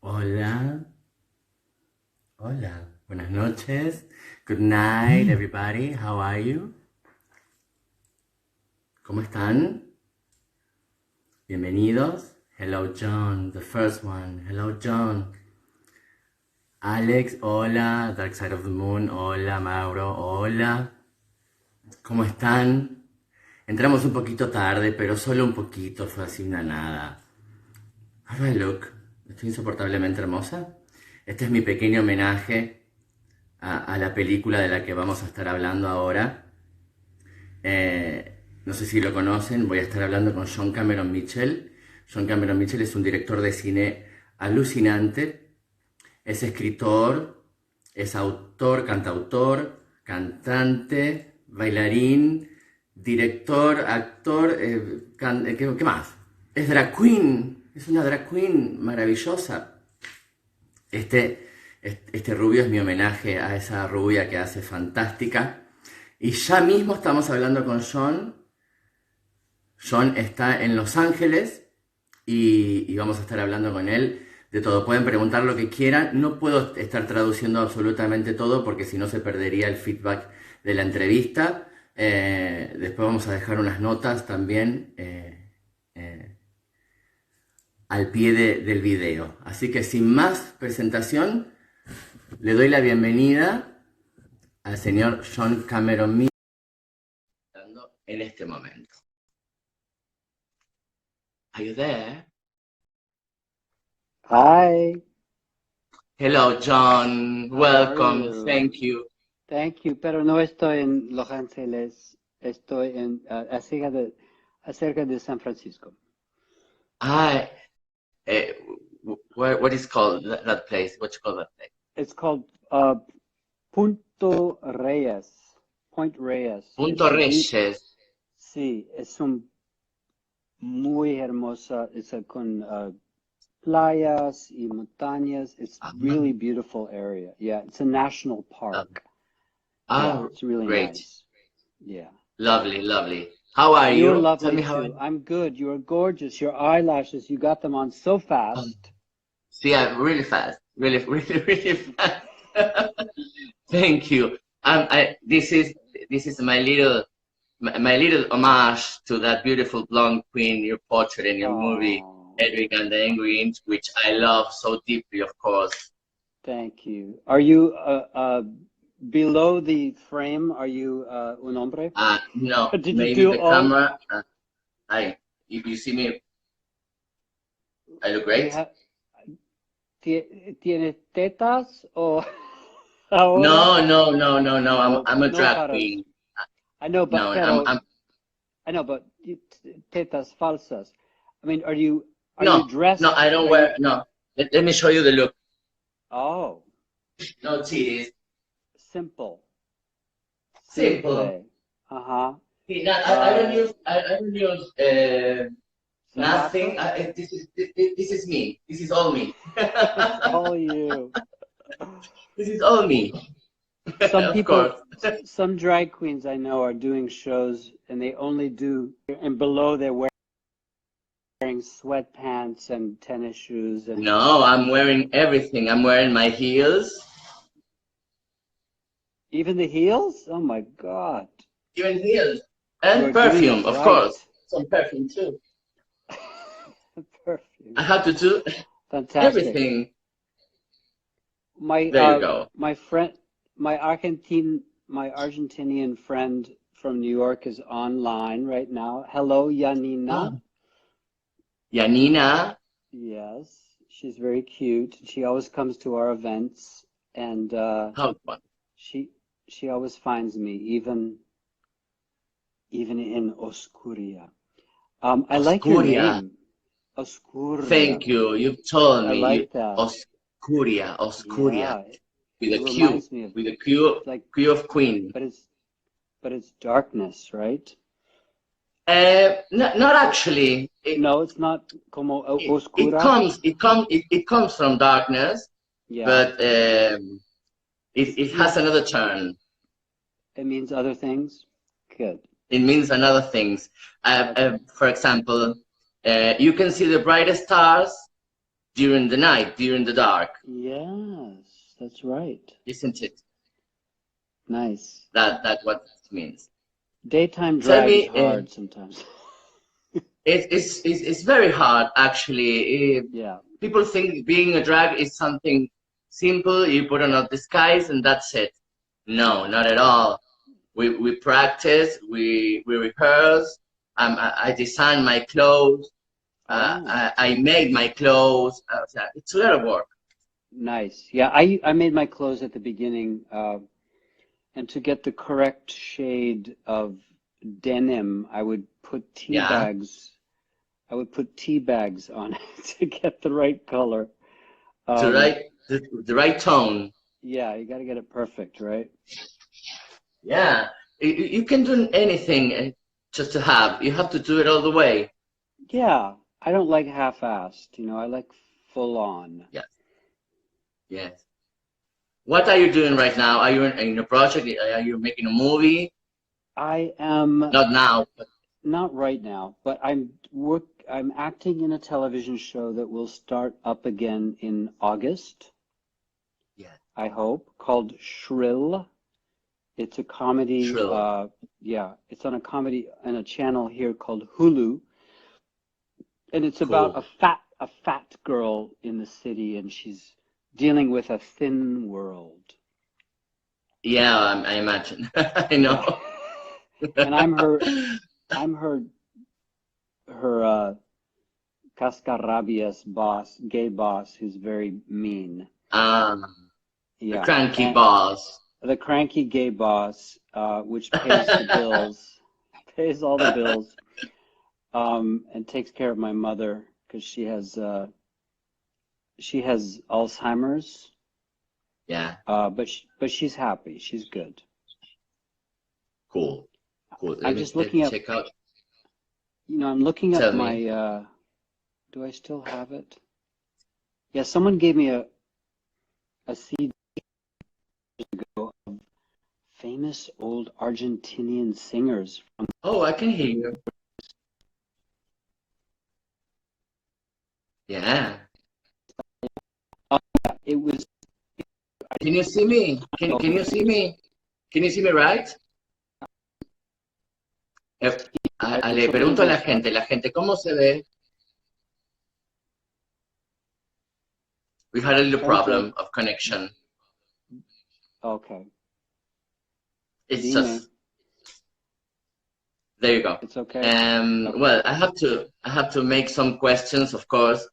Hola, hola, buenas noches. Good night, everybody. How are you? ¿Cómo están? Bienvenidos. Hello, John, the first one. Hello, John. Alex, hola. Dark Side of the Moon, hola. Mauro, hola. ¿Cómo están? Entramos un poquito tarde, pero solo un poquito, fue así una nada. How do I look? ¿Estoy insoportablemente hermosa? Este es mi pequeño homenaje a la película de la que vamos a estar hablando ahora. No sé si lo conocen, voy a estar hablando con John Cameron Mitchell. John Cameron Mitchell es un director de cine alucinante, es escritor, es autor, cantautor, cantante, bailarín, director, actor, ¿qué más? Es drag queen, es una drag queen maravillosa. Este rubio es mi homenaje a esa rubia que hace fantástica. Y ya mismo estamos hablando con John. John está en Los Ángeles y vamos a estar hablando con él de todo. Pueden preguntar lo que quieran. No puedo estar traduciendo absolutamente todo porque si no se perdería el feedback de la entrevista. Después vamos a dejar unas notas también al pie del video. Así que sin más presentación, le doy la bienvenida al señor John Cameron Mitchell en este momento. Are you there? Hi, Hello, John. how are Welcome. you? Thank you. Thank you, pero no estoy en Los Ángeles, estoy acerca de San Francisco. I, what is called that place? What you call that place? It's called Punto Reyes, Point Reyes. Punto Reyes. Sí, es un muy hermosa, con playas y montañas. It's really beautiful area. Yeah, it's a national park. Yeah, it's really Great. nice. Yeah. Lovely, lovely. How are You're you? Tell lovely me how. too. I'm good. You are gorgeous. Your eyelashes, you got them on so fast. See, I'm really fast. Really, really, really fast. Thank you. This is my little homage to that beautiful blonde queen you portrayed in your movie, Oh, Edwin and the Angry Inch, which I love so deeply, of course. thank you. Are you below the frame? Are you un hombre? No, Did you maybe do the all? camera. If you see me, I look Do you great. have? ¿Tienes tetas o ahora? No, no, no, no, no. No, I'm a no drag caras. queen. I know, No, I know, but tetas falsas. I mean, are you no, no. dressed? I don't Are you? wear. No. Let me show you the look. Oh, No titties. simple. Simple. Simple. Uh-huh. See, now, I don't use nothing. Zapatos? This is me. This is all me. It's all you. This is all me. Some Of course. people, some drag queens I know are doing shows and they only do, and below they're wearing sweatpants and tennis shoes and No, I'm wearing everything. I'm wearing my heels, even the heels? Oh my God. even heels, You and are doing it perfume, of right. course. Some perfume too. Perfume. I have to do Fantastic. everything. My There you go. my friend, my Argentinian friend from New York is online right now. Hello, Janina. Oh, Janina. Yes, she's very cute. She always comes to our events, and How fun. she she always finds me, even in Osquria. I like your Oscuria. name, Osquria. Thank you. You've told I me. like that. Oscuria, Oscuria, Yeah, with it a Q, reminds me of with a Q, it's like, Q of Queen. but it's darkness, right? Not actually. No, it's not como It oscura. comes from darkness, Yeah, but it yeah. has another turn. It means other things. Good. It means another things. Okay. For example, you can see the brightest stars during the night, during the dark. Yes, that's right. Isn't it? Nice. That's what it means. Daytime Tell drag is me, hard sometimes. it's very hard actually. Yeah. People think being a drag is something simple. You put on a disguise and that's it. No, not at all. We practice, we rehearse. I design my clothes. I made my clothes. It's a lot of work. Nice. Yeah, I made my clothes at the beginning, and to get the correct shade of denim, I would put tea Yeah, bags. I would put tea bags on it to get the right color. to Um, write the right tone. yeah, you got to get it perfect, right? Yeah, you can do anything just to have. You have to do it all the way. Yeah, I don't like half-assed, I like full on. Yes, yes. What are you doing right now? Are you in a project? Are you making a movie? I am Not now, but not right now, but I'm acting in a television show that will start up again in August, yeah, I hope, called Shrill. It's a comedy, true. yeah, it's on a channel here called Hulu, and it's about Cool. a fat girl in the city, and she's dealing with a thin world. Yeah, I imagine. I Yeah. know. And I'm her cascarrabias boss, gay boss, who's very mean. Um, the Yeah, cranky and boss. the cranky gay boss, which pays the bills, pays all the bills, and takes care of my mother because she has Alzheimer's, Yeah, but she's happy, she's good. cool. Cool. I'm just Let me looking up, check out. I'm looking up Tell me. my, do I still have it? Yeah, someone gave me a CD ago of famous old Argentinian singers from, Oh, I can hear you. Yeah. it was, Can you see me? Can you see me? Can you see me right? Le it's one of pregunto a those, la gente, ¿cómo se ve? We had a little okay, problem of connection. okay, It's dime, just there you go. it's okay, okay, Well, I have to make some questions, of course,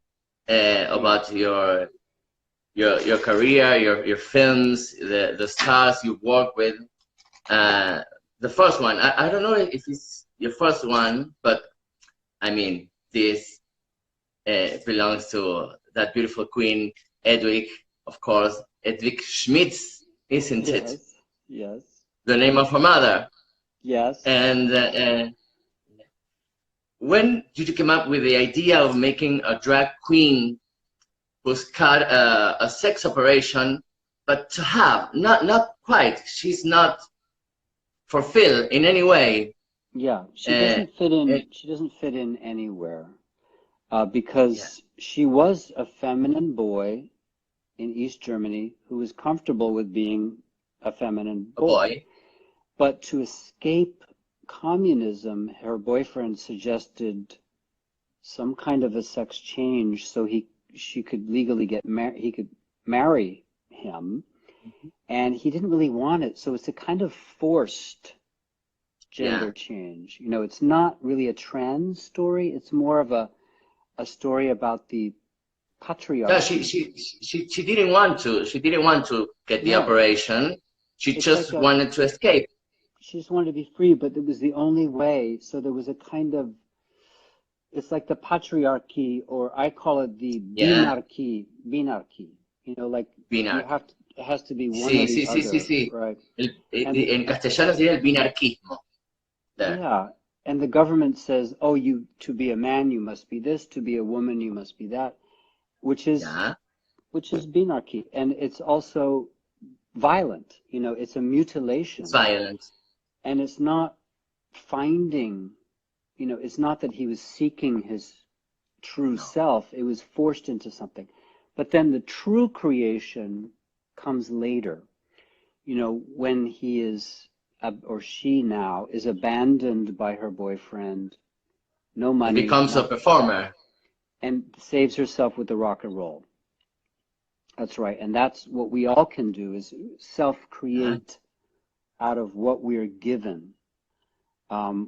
yeah, about your career, your films, the stars you work with. The first one, I don't know if it's your first one, but I mean, this belongs to that beautiful queen, Edwig, of course, Edwig Schmitz, isn't it? yes, yes, The name of her mother. yes. And when did you come up with the idea of making a drag queen who's got a sex operation, but to have, not quite, she's not fulfilled in any way. Yeah, Uh, it, she doesn't fit in anywhere, yeah, because she was a feminine boy in East Germany who was comfortable with being a feminine a boy. boy. But to escape communism, her boyfriend suggested some kind of a sex change so she could legally he could marry him, and he didn't really want it. So it's a kind of forced Yeah. gender change. It's not really a trans story. It's more of a story about the Yeah, patriarchy. she didn't want to. She didn't want to get the No, operation. She it's like just wanted to escape. she just wanted to be free, but it was the only way. So there was a kind of, it's like the patriarchy, or I call it the Yeah, binarchy. Like binar. it has to be one or Sí, the sí, sí, sí, other, sí. right? And En castellano sería el binarquismo. There. yeah, and the government says, oh, to be a man, you must be this, to be a woman, you must be that, which is Yeah, which is binarchy, and it's also violent. It's a it's mutilation, violent. and it's not finding. It's not that he was seeking his true No. self. It was forced into something. But then the true creation comes later. You know, when he is, or she now, is abandoned by her boyfriend, no And money, becomes a performer. and saves herself with the rock and roll. That's right. And that's what we all can do, is self-create out of what we're given,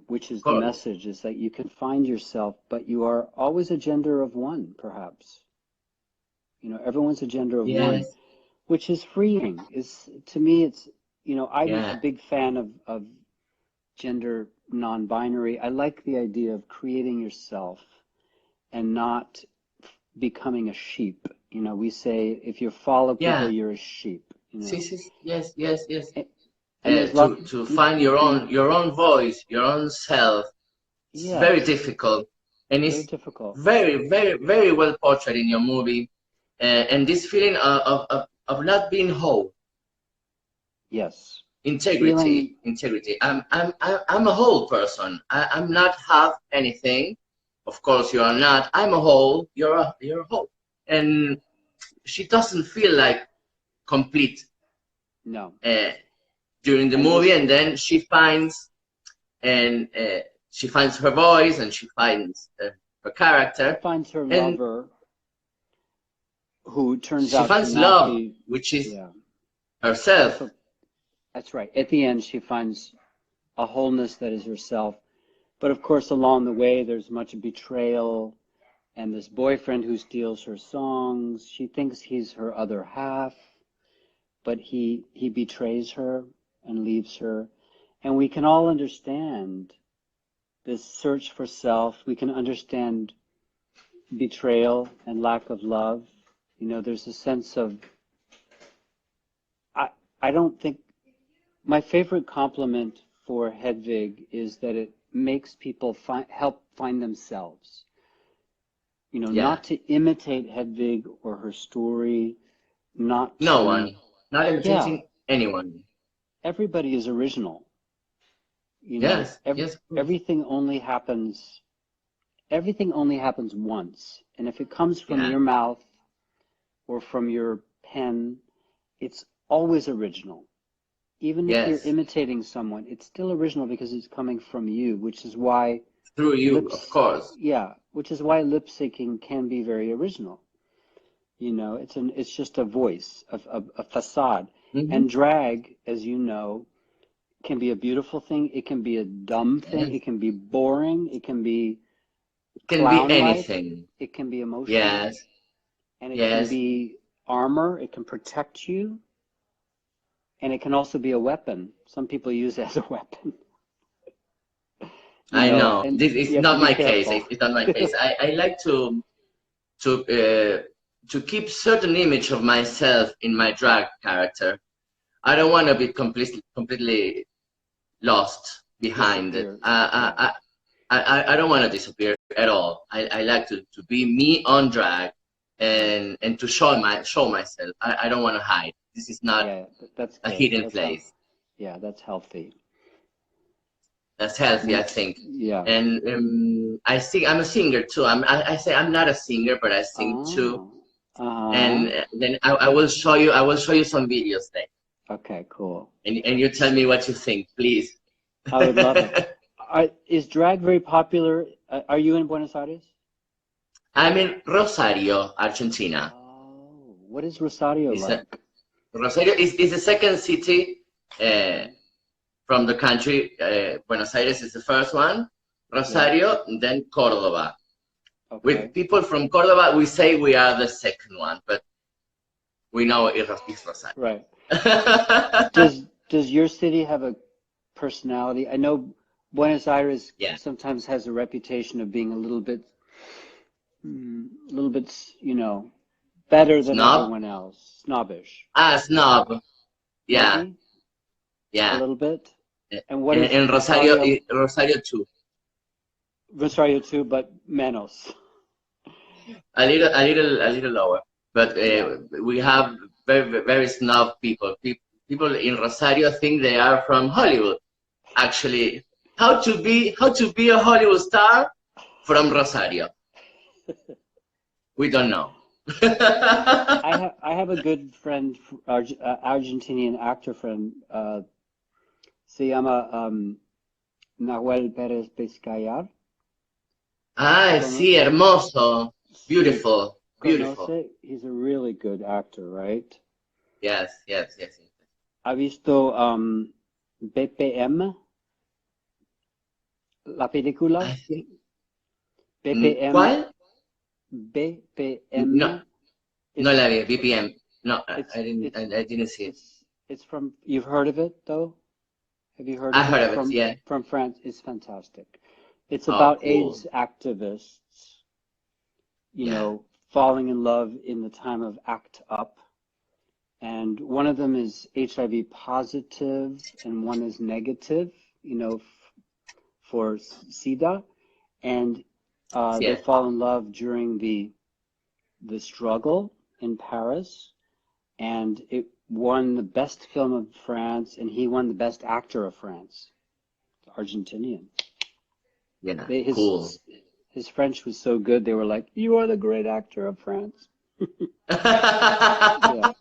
which is Of the course. message, is that you can find yourself, but you are always a gender of one, perhaps. You know, everyone's a gender of one, Yes. which is freeing. Is, to me, it's, you know, I'm a Yeah. big fan of gender non-binary. I like the idea of creating yourself and not becoming a sheep. You know, we say if you follow people, Yeah. you're a sheep. You know, Yes, yes, yes. and there's lots. To find your own voice, your own self. It's very Yes, difficult, and very it's difficult. very well portrayed in your movie. And this feeling of not being whole, Yes, integrity, feeling. integrity. I'm a whole person. I'm not half anything. Of course, you are not. I'm a whole. You're a whole, and she doesn't feel like complete No, uh, during the and movie, this and then and she finds her voice, and she finds her she character, finds her and lover, who turns she out to finds not love, be. which is Yeah, herself. that's right. At the end, she finds a wholeness that is herself. But of course, along the way, there's much betrayal, and this boyfriend who steals her songs. She thinks he's her other half, but he betrays her and leaves her. And we can all understand this search for self. We can understand betrayal and lack of love. You know, there's a sense of, I, I don't think, my favorite compliment for Hedwig is that it makes people help find themselves. You know, Yeah, not to imitate Hedwig or her story, not no to, one, not yeah, imitating anyone. everybody is original. You know, Yes, yes, of course. everything only happens once. And if it comes from Yeah, your mouth or from your pen, it's always original. Even if you're yes, imitating someone, it's still original because it's coming from you, which is why through you, of course. which is why lip syncing can be very original. You know, it's just a voice, a facade. Hmm. And drag, as you know, can be a beautiful thing. It can be a dumb thing. Yes, It can be boring. It can be it can be clown-like. anything. It can be emotional, Yes, and it can yes, be armor. It can protect you, and it can also be a weapon. Some people use it as a weapon, you I know, know. and This is you have to not be my case. careful. It's not my case. I like to to keep certain image of myself in my drag character. I don't want to be completely lost behind it. Disappear. Yeah. I don't want to disappear at all. I like to be me on drag, Right. and to show myself. I don't want to hide. This is not Yeah, that's a good. hidden That's how. place. Yeah, that's healthy. That's healthy, I We, think. yeah. And I sing. I'm a singer too. I say I'm not a singer, but I sing too. Oh. Uh-huh. And then I will show you. I will show you some videos then, Okay, cool. and you tell me what you think, please. I would love it. Is drag very popular? Are you in Buenos Aires? I'm in Rosario, Argentina. Oh, what is Rosario It's like? Rosario is the second city Okay. from the country. Buenos Aires is the first one, Yeah. Rosario, and then Cordoba. Okay. With people from Cordoba, we say we are the second one, but we know it's Rosario. Right. Does your city have a personality? I know Buenos Aires Yeah. sometimes has a reputation of being a little bit, you know, better than Snob? everyone else. Snobbish. Ah, snob. Yeah, Maybe a yeah. little bit. And what is And Rosario, Rosario? Rosario too. Rosario too, but menos. A little lower. But Yeah. we have very snob people. People in Rosario think they are from Hollywood. Actually, how to be a Hollywood star from Rosario. We don't know. I have a good friend, Argentinian actor friend. Se llama Nahuel Pérez Pescayar. Ay, sí, hermoso. Beautiful, beautiful. Conoce? He's a really good actor, right? Yes, yes, yes. ¿Ha visto BPM, la película? I think, BPM, ¿cuál? BPM. No, no la vi, BPM. No, I didn't see it. It's from, you've heard of it though? Have you heard I of heard it? of it, yeah. From France. It's fantastic. It's Oh, about cool. AIDS activists, you Yeah. know, falling in love in the time of ACT UP. And one of them is HIV positive and one is negative, you know, for SIDA. And they Yeah. fall in love during the struggle in Paris. And it won the best film of France, and he won the best actor of France, Argentinian. Yeah, His, cool. his French was so good, they were like, "You are the great actor of France." Yeah.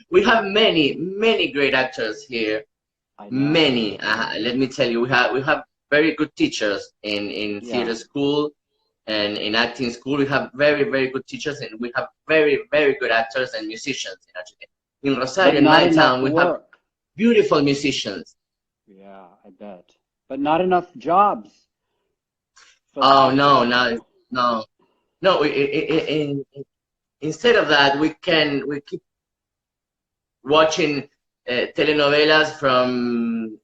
We have many great actors here. I know. Many. Let me tell you, we have very good teachers in theater school and in acting school. We have very good teachers, and we have very good actors and musicians in Argentina. In Rosario, in my town, we have beautiful musicians. Yeah, I bet. But not enough jobs. Oh no. Instead of that, we keep watching telenovelas from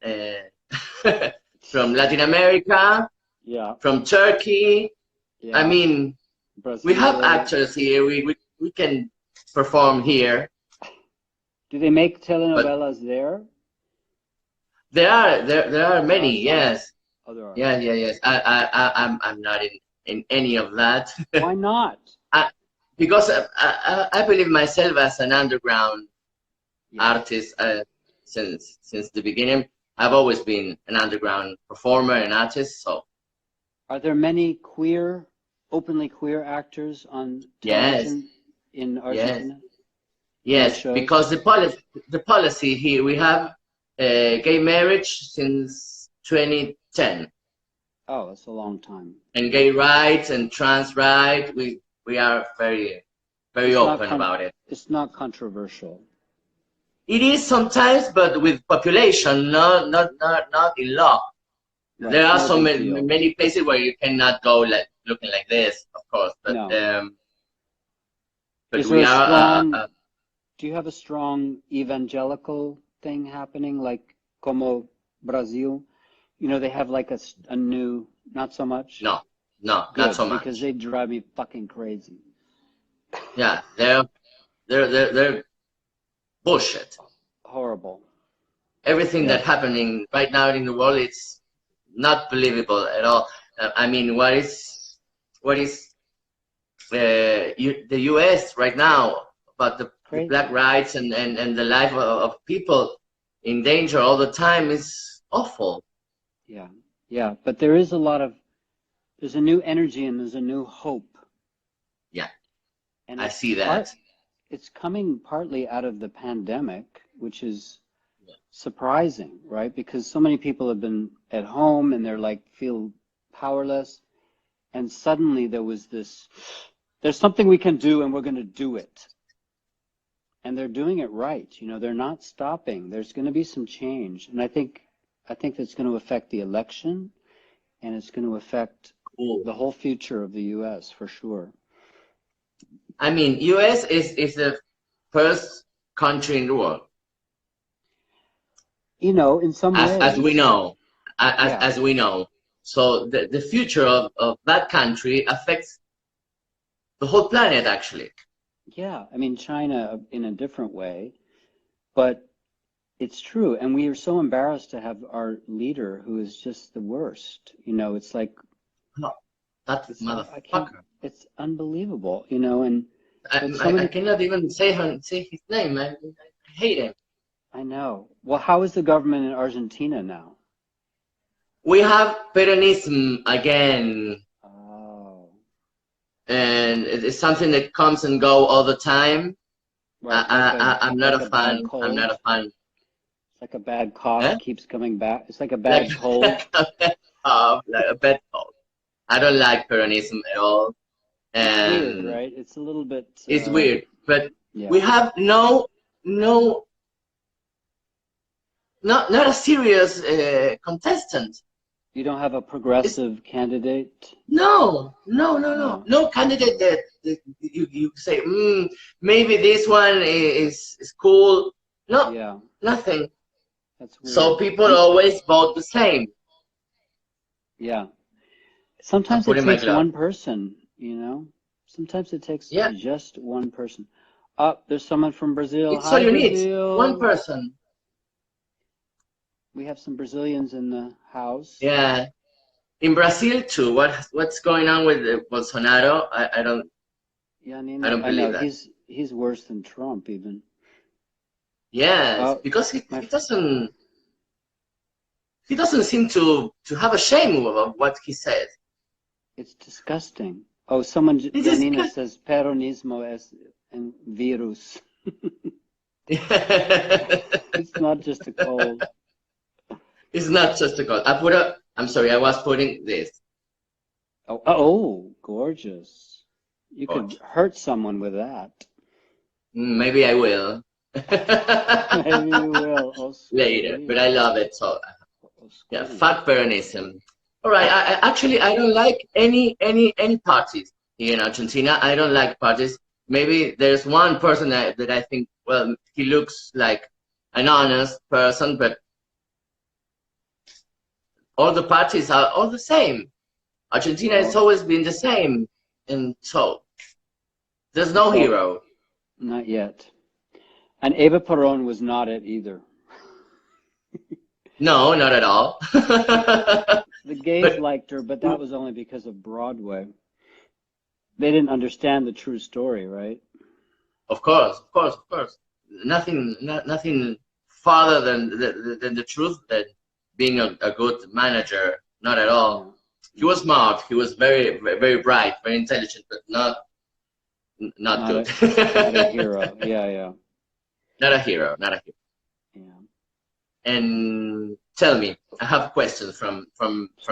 from Latin America, from Turkey. Yeah. I mean, we have actors here. We can perform here. Do they make telenovelas there? There are many. Yes. Oh, there are. Yes. I'm not in any of that. Why not? Because I believe myself as an underground artist since the beginning. I've always been an underground performer and artist. So, are there many openly queer actors on television in Argentina? Yes, because the policy here, we have gay marriage since 2010. Oh, that's a long time. And gay rights and trans rights, we are very open about it. It's not controversial. It is sometimes, but with population, not in law. Right. There are so many places where you cannot go looking like this, of course. But is we are. Do you have a strong evangelical thing happening, like como Brazil? You know, they have like a new, not so much. No, not so much. Because they drive me fucking crazy. Yeah, they're bullshit. Horrible. Everything that's happening right now in the world, it's not believable at all. I mean, what is the U.S. right now about the black rights and the life of people in danger all the time is awful. Yeah, but there's a new energy and there's a new hope. Yeah, and I see that. It's coming partly out of the pandemic, which is surprising, right? Because so many people have been at home and they're like, feel powerless. And suddenly there's something we can do and we're going to do it. And they're doing it right. You know, they're not stopping. There's going to be some change. And I think that's going to affect the election and it's going to affect the whole future of the U.S. for sure. I mean, U.S. is the first country in the world. You know, in some ways. As we know. As we know. So the future of that country affects the whole planet, actually. Yeah, I mean, China in a different way. But it's true. And we are so embarrassed to have our leader who is just the worst. You know, it's like... No, that motherfucker. It's unbelievable, you know, and I cannot even say his name. I hate him. I know. Well, how is the government in Argentina now? We have Peronism again. Oh. and it's something that comes and go all the time. Right, I'm not like a a bad fan. I'm not cold. a fan. It's like a bad cough Eh? keeps coming back. It's like a Like bad cold. a bad cough, like a bad cold. I don't like Peronism at all, It's weird, and right? It's a little bit, it's weird. But yeah. we have no, not a serious contestant. You don't have a It's progressive candidate? no. No. No candidate that you say, maybe this one is cool. No, Yeah, nothing. that's So weird. people always vote the same. Yeah. I'm Sometimes it putting my takes glove. one person, you know? Sometimes it takes Yeah, just one person. Oh, there's someone from Brazil. it's all Hi, you need. One Brazil. person. We have some Brazilians in the house. Yeah. In Brazil too. What's going on with Bolsonaro? Yeah, I Nina, don't I know believe that. he's worse than Trump even. Yes, Oh, because my, he doesn't seem to have a shame of what he says. it's disgusting. Oh, someone, It is Janina says peronismo es un virus. It's not just a cold. it's not just a call. I'm sorry, I was putting this. Oh, gorgeous. You could But hurt someone with that. maybe I will Maybe you will. later. But Osquria. I love it. So yeah, Osquria. fuck Peronism. All right. Actually I don't like any parties here in Argentina. I don't like parties. Maybe there's one person that I think, well, he looks like an honest person, but all the parties are all the same. Argentina has Well, always been the same, and so there's no so hero. not yet. And Eva Peron was not it either. No, not at all. The gays But liked her, but that was only because of Broadway. They didn't understand the true story, right? of course, nothing farther than the truth that being a good manager. Not at Yeah, all. He was yeah. smart. He was very bright, very intelligent, but not Not good. a not a hero. Yeah, yeah, Not a hero. Not a hero. yeah. And tell me, I have questions from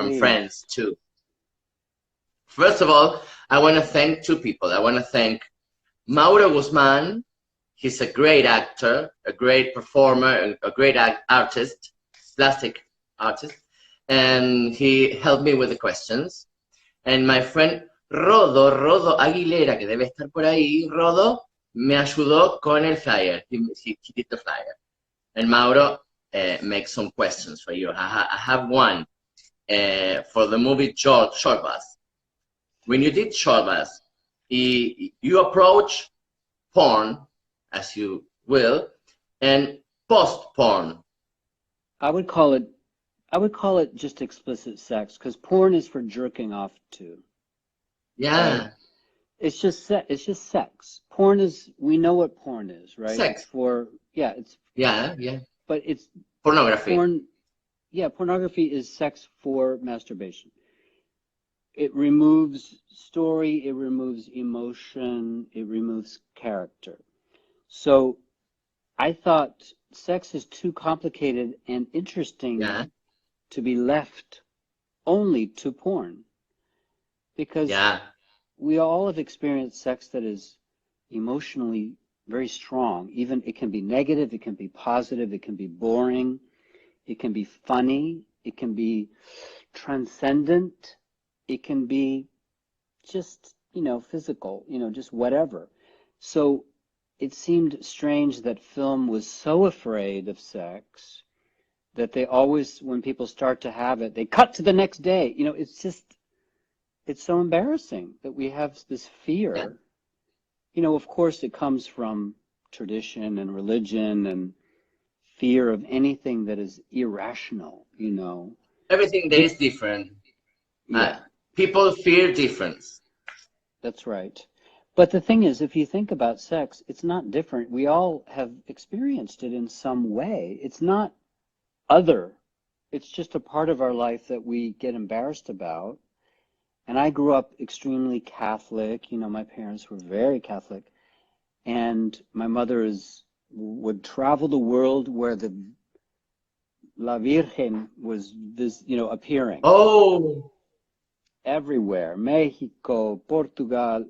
Please. friends too. First of all, I want to thank two people. I want to thank Mauro Guzman. He's a great actor, a great performer, a great artist, plastic artist, and he helped me with the questions. And my friend Rodo Aguilera, que debe estar por ahí, Rodo me ayudó con el flyer. He did the flyer. And Mauro makes some questions for you. I have one for the movie Short Bus. When you did Short Bus, you approach porn, as you will, and post-porn. I would call it I would call it just explicit sex because porn is for jerking off to, right? Yeah, It's just sex. Porn is we know what porn is, right? It's sex. for yeah, it's Yeah. but it's Pornography. porn yeah, pornography is sex for masturbation. It removes story, it removes emotion, it removes character. So I thought sex is too complicated and interesting Yeah, to be left only to porn because yeah, we all have experienced sex that is emotionally very strong. Even it can be negative, it can be positive, it can be boring, it can be funny, it can be transcendent, it can be just, physical, just whatever. So it seemed strange that film was so afraid of sex that they always, when people start to have it, they cut to the next day. It's so embarrassing that we have this yeah. fear. Of course, it comes from tradition and religion and fear of anything that is irrational. Everything that It, is different. Uh, yeah, People fear difference. that's right. But the thing is, if you think about sex, it's not different. We all have experienced it in some way. It's not other. It's just a part of our life that we get embarrassed about. And I grew up extremely Catholic. You know, my parents were very Catholic. And my mother would travel the world where the La Virgen was appearing. Oh, Everywhere. Mexico, Portugal,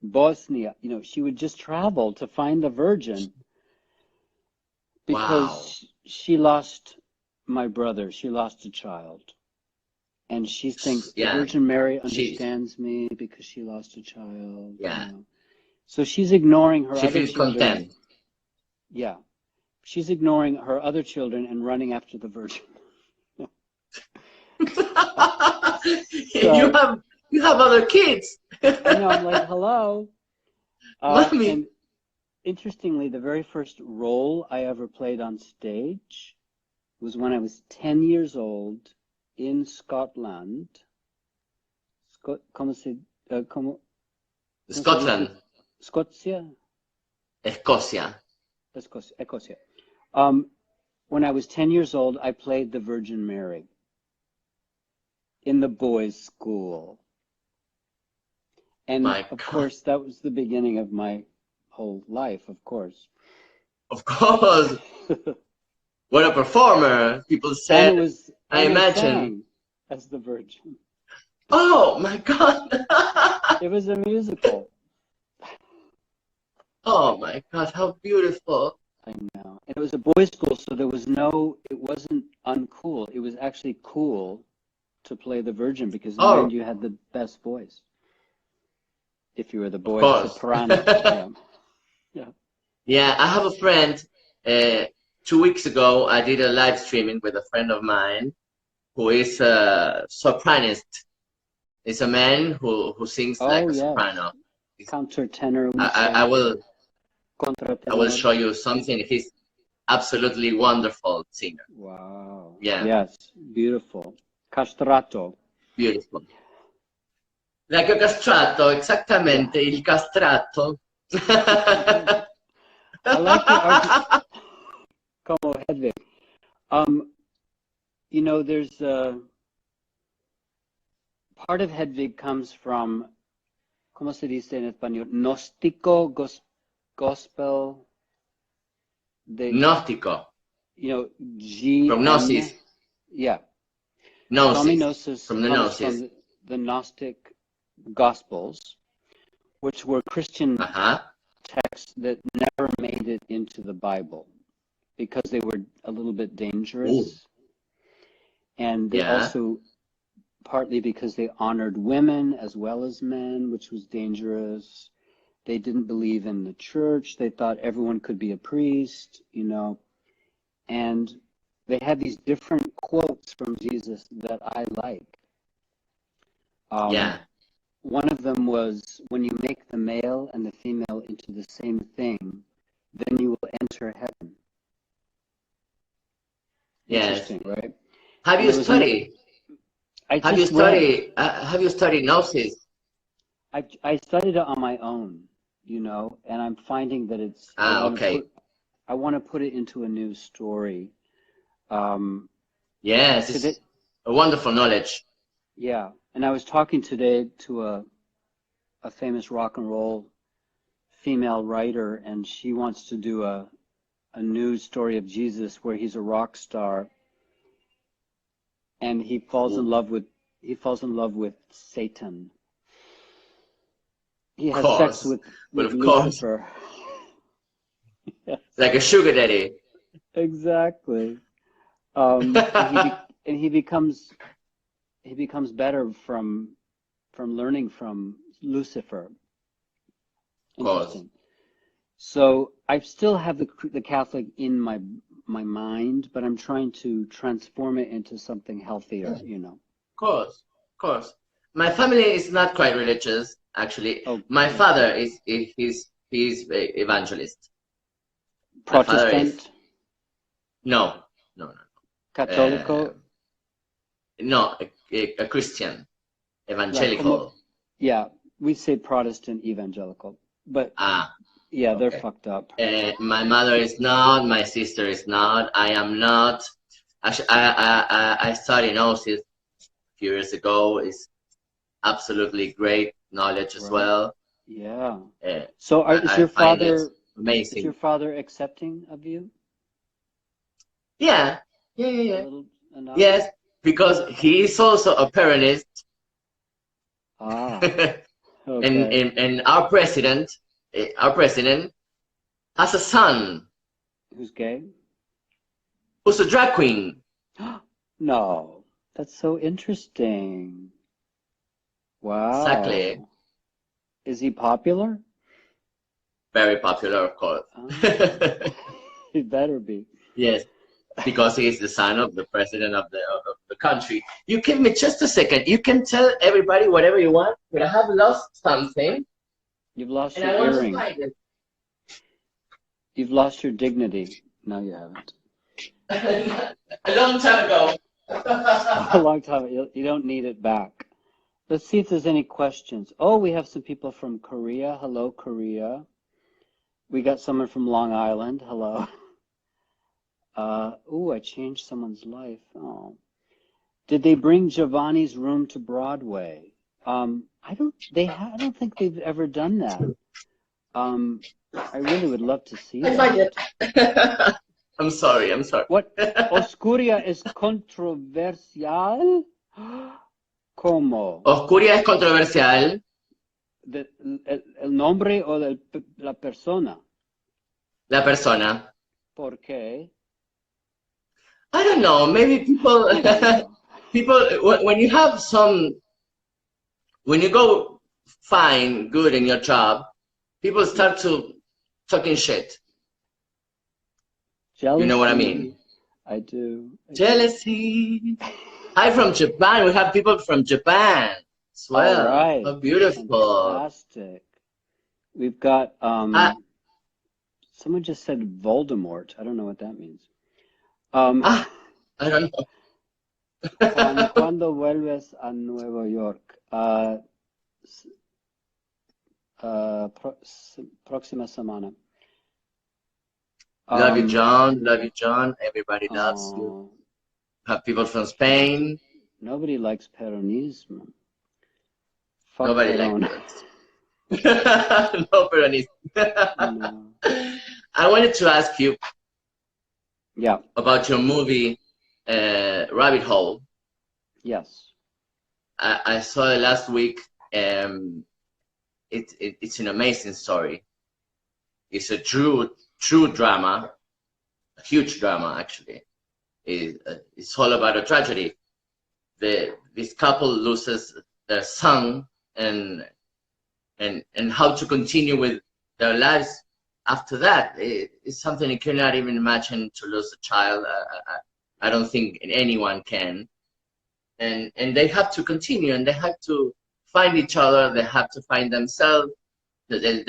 Bosnia. You know, she would just travel to find the Virgin wow. because she lost my brother. She lost a child. And she thinks the Yeah. Virgin Mary understands me because she lost a child. Yeah. You know. So she's ignoring her She other feels children. content. Yeah. She's ignoring her other children and running after the Virgin. You have other kids. I know, I'm like, hello. Mommy. And interestingly, the very first role I ever played on stage was when I was 10 years old in Scotland. ¿Cómo se Scotland. dice? Scotia? Escocia. Escocia. When I was 10 years old, I played the Virgin Mary in the boys' school. And My of God. course, that was the beginning of my whole life, of course. Of course. What a performer. People said, I imagine. As the Virgin. Oh my God. It was a musical. Oh my God, how beautiful. I know. And it was a boys' school, so it wasn't uncool. It was actually cool to play the Virgin because mind you had the best voice. If you were the boy soprano. Yeah. Yeah, I have a friend. 2 weeks ago, I did a live streaming with a friend of mine who is a sopranist. It's a man who sings like a soprano. Countertenor. I will show you something. He's absolutely wonderful singer. Wow. Yeah. Yes, beautiful. Castrato. Beautiful. Like a castrato, exactamente, il castrato. I like your como Hedwig. You know, there's part of Hedwig comes from, ¿cómo se dice en español? Gnóstico, gospel. Gnóstico. You know, G. From Gnosis. Yeah. Gnosis. From the Gnosis. From the Gnostic Gospels, which were Christian texts that never made it into the Bible because they were a little bit dangerous. Ooh. And they also, partly because they honored women as well as men, which was dangerous. They didn't believe in the church. They thought everyone could be a priest, you know. And they had these different quotes from Jesus that I like. One of them was, when you make the male and the female into the same thing, then you will enter heaven. Interesting, right? Have you studied? Have you studied Gnosis? I studied it on my own, you know, and I'm finding that it's. I want to put it into a new story. Yes, it's a wonderful knowledge. Yeah, and I was talking today to a famous rock and roll female writer, and she wants to do a new story of Jesus where he's a rock star, and he falls in love with Satan. He has sex with Lucifer. Like a sugar daddy. Exactly. And he becomes better from learning from Lucifer. Interesting. So I still have the Catholic in my mind, but I'm trying to transform it into something healthier, you know. Of course. My family is not quite religious, actually. My father is evangelist. Protestant? No. Católico? No, a Christian, evangelical. We say Protestant evangelical, but they're fucked up. My mother is not, my sister is not, I am not. Actually, I studied Gnosis a few years ago. absolutely great knowledge as well. Yeah. Uh, So I find it amazing. is your father accepting of you? Yeah. A little enough? Yes, because he is also a Peronist. Ah, and, okay. and our president has a son Who's gay? who's a drag queen. No, that's so interesting. Exactly. Wow. Is he popular? Very popular, of course. He better be. Yes, because he is the son of the president of the country. You give me just a second. You can tell everybody whatever you want, but I have lost something, You've lost and your I want to earring. find it. You've lost your dignity. No, you haven't. A long time ago. A long time. You don't need it back. Let's see if there's any questions. Oh, we have some people from Korea. Hello, Korea. We got someone from Long Island. Hello. I changed someone's life. Oh. Did they bring Giovanni's Room to Broadway? I don't think they've ever done that. I really would love to see I find that. it. I'm sorry. What? Osquria es controversial? ¿Cómo? Osquria es controversial. ¿El nombre o la persona? La persona. ¿Por qué? I don't know. Maybe people, when you have when you go fine, good in your job, people start to talking shit. Jealousy. You know what I mean? I do. Jealousy. Hi from Japan. We have people from Japan as well. All right. How beautiful. Fantastic. We've got, someone just said Voldemort. I don't know what that means. I don't know. ¿Cuándo vuelves a Nueva York? Próxima semana. Love you, John. Love you, John. Everybody loves you. Have people from Spain. Nobody likes Peronismo. Fuck Nobody Peron. likes it. No Peronismo. No. I wanted to ask you about your movie, Rabbit Hole. Yes. I saw it last week. It's an amazing story. It's a true drama, a huge drama actually. It's all about a tragedy. This couple loses their son and how to continue with their lives after that. It's something you cannot even imagine, to lose a child. I don't think anyone can. And they have to continue, and they have to find each other. They have to find themselves. I'm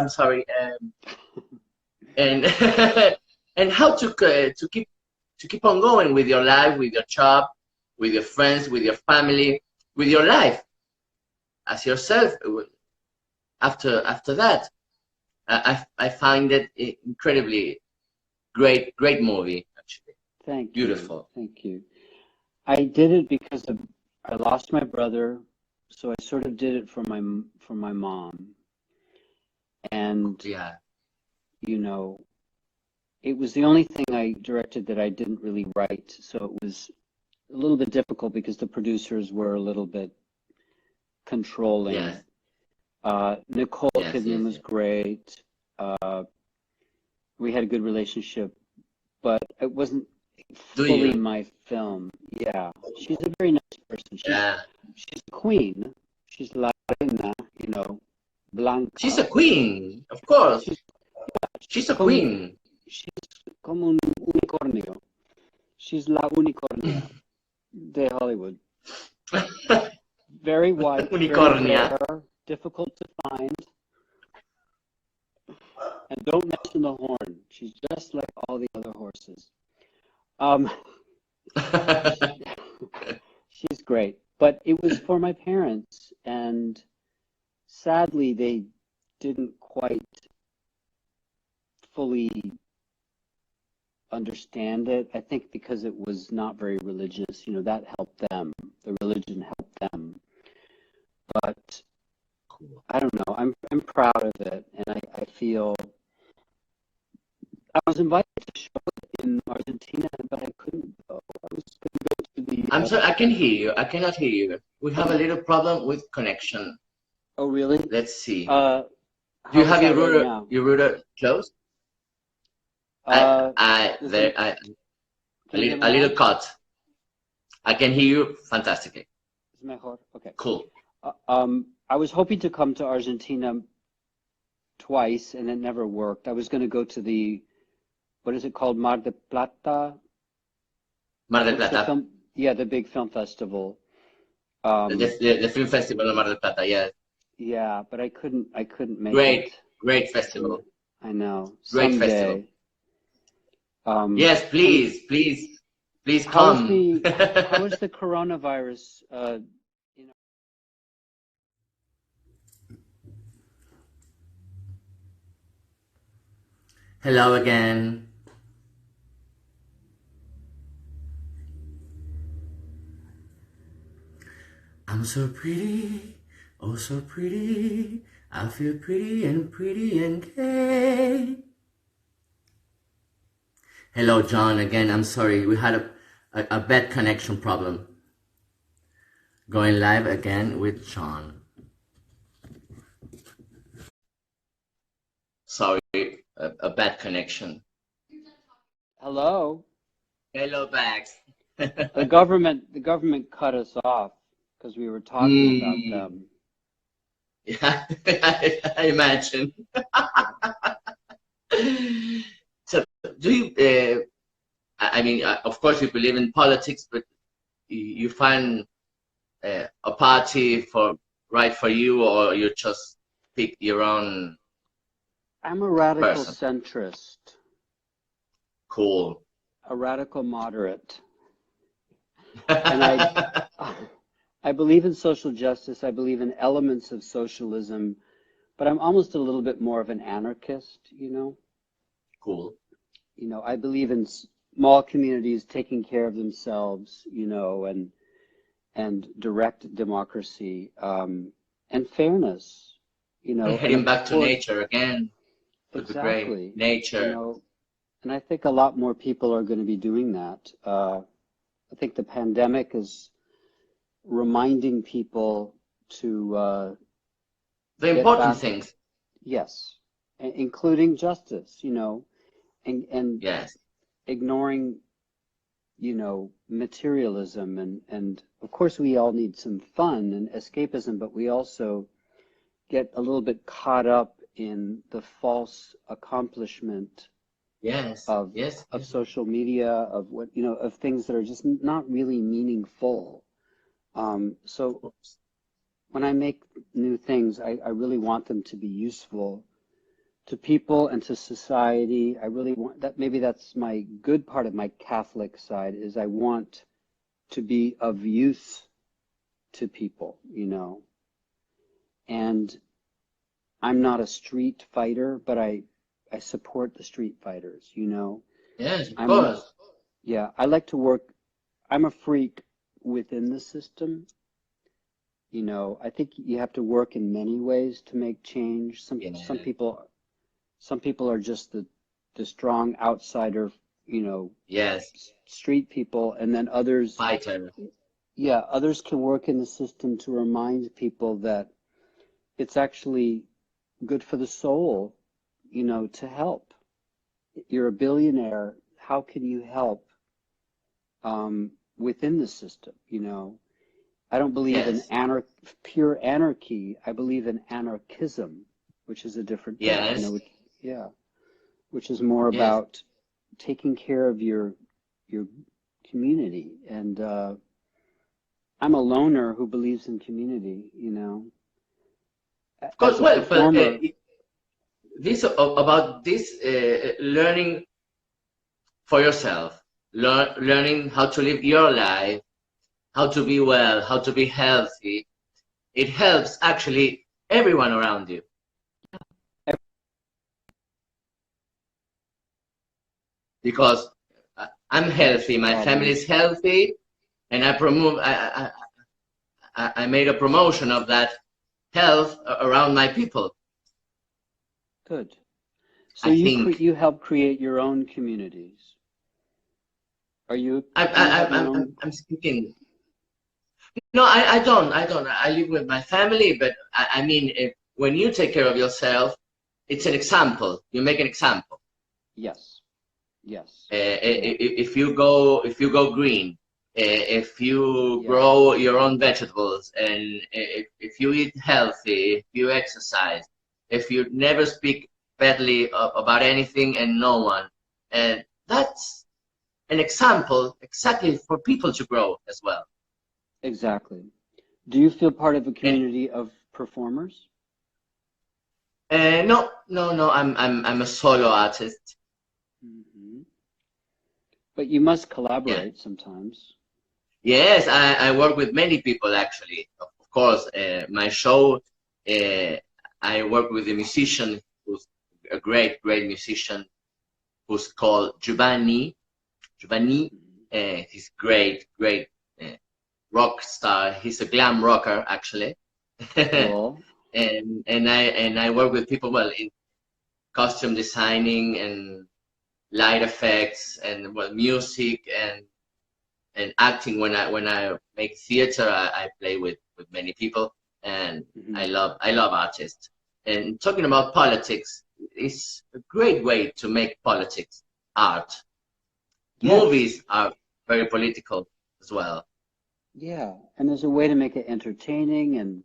sorry. And and how to keep on going with your life, with your job, with your friends, with your family, with your life as yourself. After that, I find it incredibly great movie actually. Thank you. Beautiful. Thank you. I did it because I lost my brother, so I sort of did it for my mom. And you know, it was the only thing I directed that I didn't really write, so it was a little bit difficult because the producers were a little bit controlling. Yes. Nicole Kidman was great. We had a good relationship, but it wasn't fully my film. Yeah, she's a very nice person. She's a queen. She's la reina, blanca. She's a queen, of course. She's a queen. She's como un unicornio. She's la unicornia de Hollywood. Very white, Unicornia. very rare, difficult to find. And don't mention the horn. She's just like all the other horses. She's great. But it was for my parents, and sadly they didn't quite fully understand it. I think because it was not very religious, that helped them. The religion helped them. But Cool. I don't know. I'm proud of it, and I feel I was invited to show it in Argentina, but I couldn't go. I was going to go to the. I'm sorry, I can hear you. I cannot hear you. We have a little problem with connection. Oh, really? Let's see. How Do you is have that right now? your router closed? Uh, A Can you hear me little now? cut. I can hear you fantastically. Is it mejor? Okay. Cool. I was hoping to come to Argentina twice, and it never worked. I was going to go to the, what is it called? Mar del Plata? Mar del What's the Plata. film? Yeah, the big film festival. The film festival of Mar del Plata, yeah. Yeah, but I couldn't make Great, it. great festival. I know. Great festival. Someday. Yes, And please how is come. the coronavirus? You know, Hello again. I'm so pretty, oh so pretty. I feel pretty and gay. Hello, John, again. I'm sorry, we had a bad connection problem. Going live again with John. Sorry, a bad connection. hello. Hello, Bax. The government cut us off because we were talking about them. Yeah, I imagine. So, do you? I mean, of course, you believe in politics, but you find a party right for you, or you just pick your own I'm a radical person? centrist, Cool. a radical moderate, and I believe in social justice. I believe in elements of socialism, but I'm almost a little bit more of an anarchist. Cool. I believe in small communities taking care of themselves, and direct democracy, and fairness, And and heading of back to course, nature again would be great. exactly, Nature. and I think a lot more people are going to be doing that. I think the pandemic is reminding people to The get important back, things. yes, including justice, and Yes. ignoring, materialism, and of course we all need some fun and escapism, but we also get a little bit caught up in the false accomplishment Yes. of Yes. of Yes. social media, of what, of things that are just not really meaningful. So when I make new things, I really want them to be useful to people and to society. I really want that. Maybe that's my good part of my Catholic side, is I want to be of use to people, and I'm not a street fighter, but I support the street fighters. Yes, of I'm a, course. yeah, I like to work. I'm a freak within the system. I think you have to work in many ways to make change. Yeah. Some people are just the strong outsider, Yes. street people, and then others, Fighter. yeah, others can work in the system to remind people that it's actually good for the soul, to help. You're a billionaire. How can you help within the system? I don't believe in Yes. pure anarchy. I believe in anarchism, which is a different thing, Yes. yeah, which is more Yes. about taking care of your community. And I'm a loner who believes in community. Of As course. a Well, performer, about this learning for yourself, learning how to live your life, how to be well, how to be healthy. It helps actually everyone around you because I'm healthy. My family is healthy, and I made a promotion of that health around my people. Good. So you help create your own communities. Are you? I'm speaking. No, I don't. I live with my family, but I mean, when you take care of yourself, it's an example. You make an example. Yes. Yes. If you go green, if you grow your own vegetables, and if you eat healthy, if you exercise, if you never speak badly about anything and no one, and that's an example exactly for people to grow as well. Exactly. Do you feel part of a community of performers? No. I'm a solo artist. Mm-hmm. But you must collaborate sometimes. Yes, I work with many people actually. Of course, my show, I work with a musician who's a great musician who's called Giovanni. He's great rock star. He's a glam rocker actually. Cool. and I work with people in costume designing and light effects and music and acting. When I make theater, I play with many people, and I love artists. And talking about politics is a great way to make politics art. Yes. Movies are very political as well. Yeah, and there's a way to make it entertaining and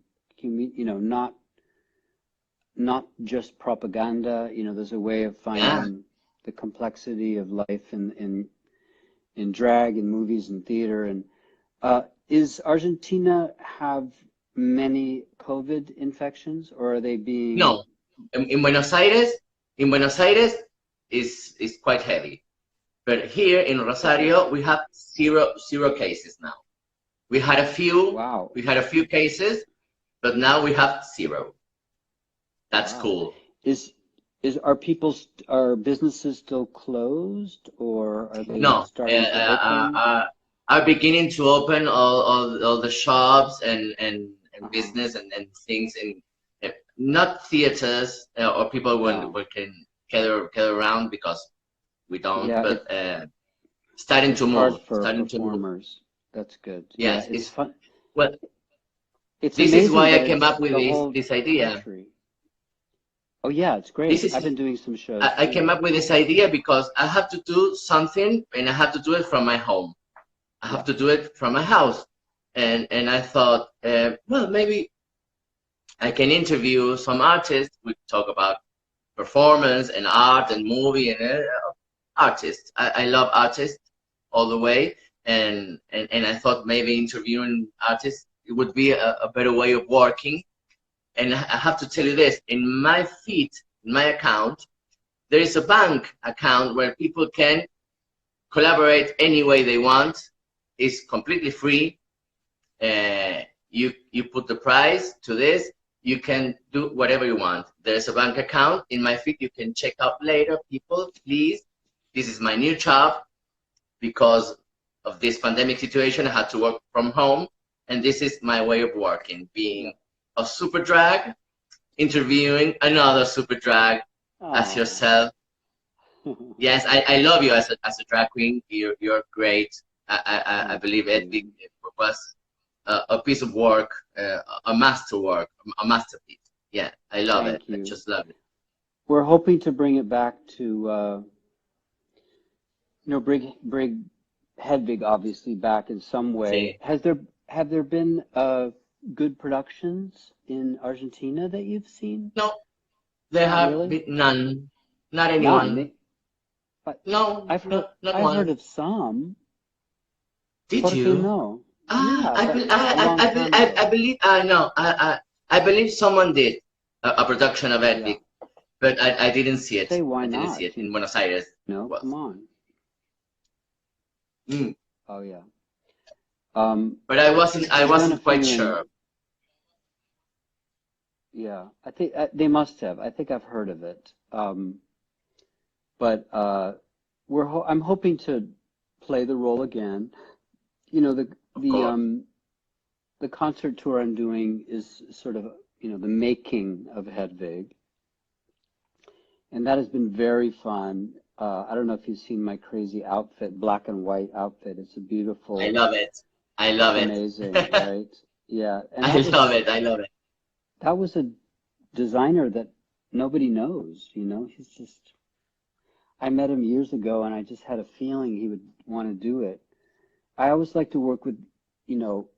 not just propaganda. There's a way of finding the complexity of life in drag and movies and theater. And is Argentina have many COVID infections, or are they being? No, in Buenos Aires is quite heavy, but here in Rosario we have zero cases now. We had a few. Wow. We had a few cases, but now we have zero. That's cool. Are businesses still closed, or are they starting to open? Are beginning to open all the shops and business and things, and not theaters or people when can gather around, because we don't. But starting to move. Starting performers. To move. That's good. Yes, it's fun. Well, this is why I came up with this idea. Country. Oh yeah, it's great. I've been doing some shows. I came up with this idea because I have to do something, and I have to do it from my home. I have to do it from my house, and I thought, well, maybe I can interview some artists. We talk about performance and art and movie and artists. I love artists all the way, and I thought maybe interviewing artists, it would be a better way of working. And I have to tell you this, in my feed, in my account, there is a bank account where people can collaborate any way they want. It's completely free. You put the price to this, you can do whatever you want. There's a bank account in my feed. You can check out later. People, please, this is my new job. Because of this pandemic situation, I had to work from home, and this is my way of working, being a super drag, interviewing another super drag as yourself. Yes, I love you as a drag queen. You're great. I believe Edvig was a piece of work, a masterwork, a masterpiece. Yeah, I love it. I just love it. We're hoping to bring it back to, bring Hedvig obviously back in some way. Sí. Have there been good productions in Argentina that you've seen? No, there have been none. Not anyone. No, I've heard of some. Did you? No. I believe I believe someone did a production of Edvig, but I didn't see it. Why not? I didn't see it in Buenos Aires. No, come on. Oh yeah. But I wasn't quite sure. Yeah, I think they must have. I think I've heard of it. But I'm hoping to play the role again. You know, of course. the concert tour I'm doing is sort of, you know, the making of Hedwig, and that has been very fun. I don't know if you've seen my crazy outfit, black and white outfit. It's a I beautiful, love it. I it's love it. amazing, right? Yeah, and I love it. I love it. that was a designer that nobody knows, you know. He's just, I met him years ago and I just had a feeling he would want to do it. I always like to work with, you know,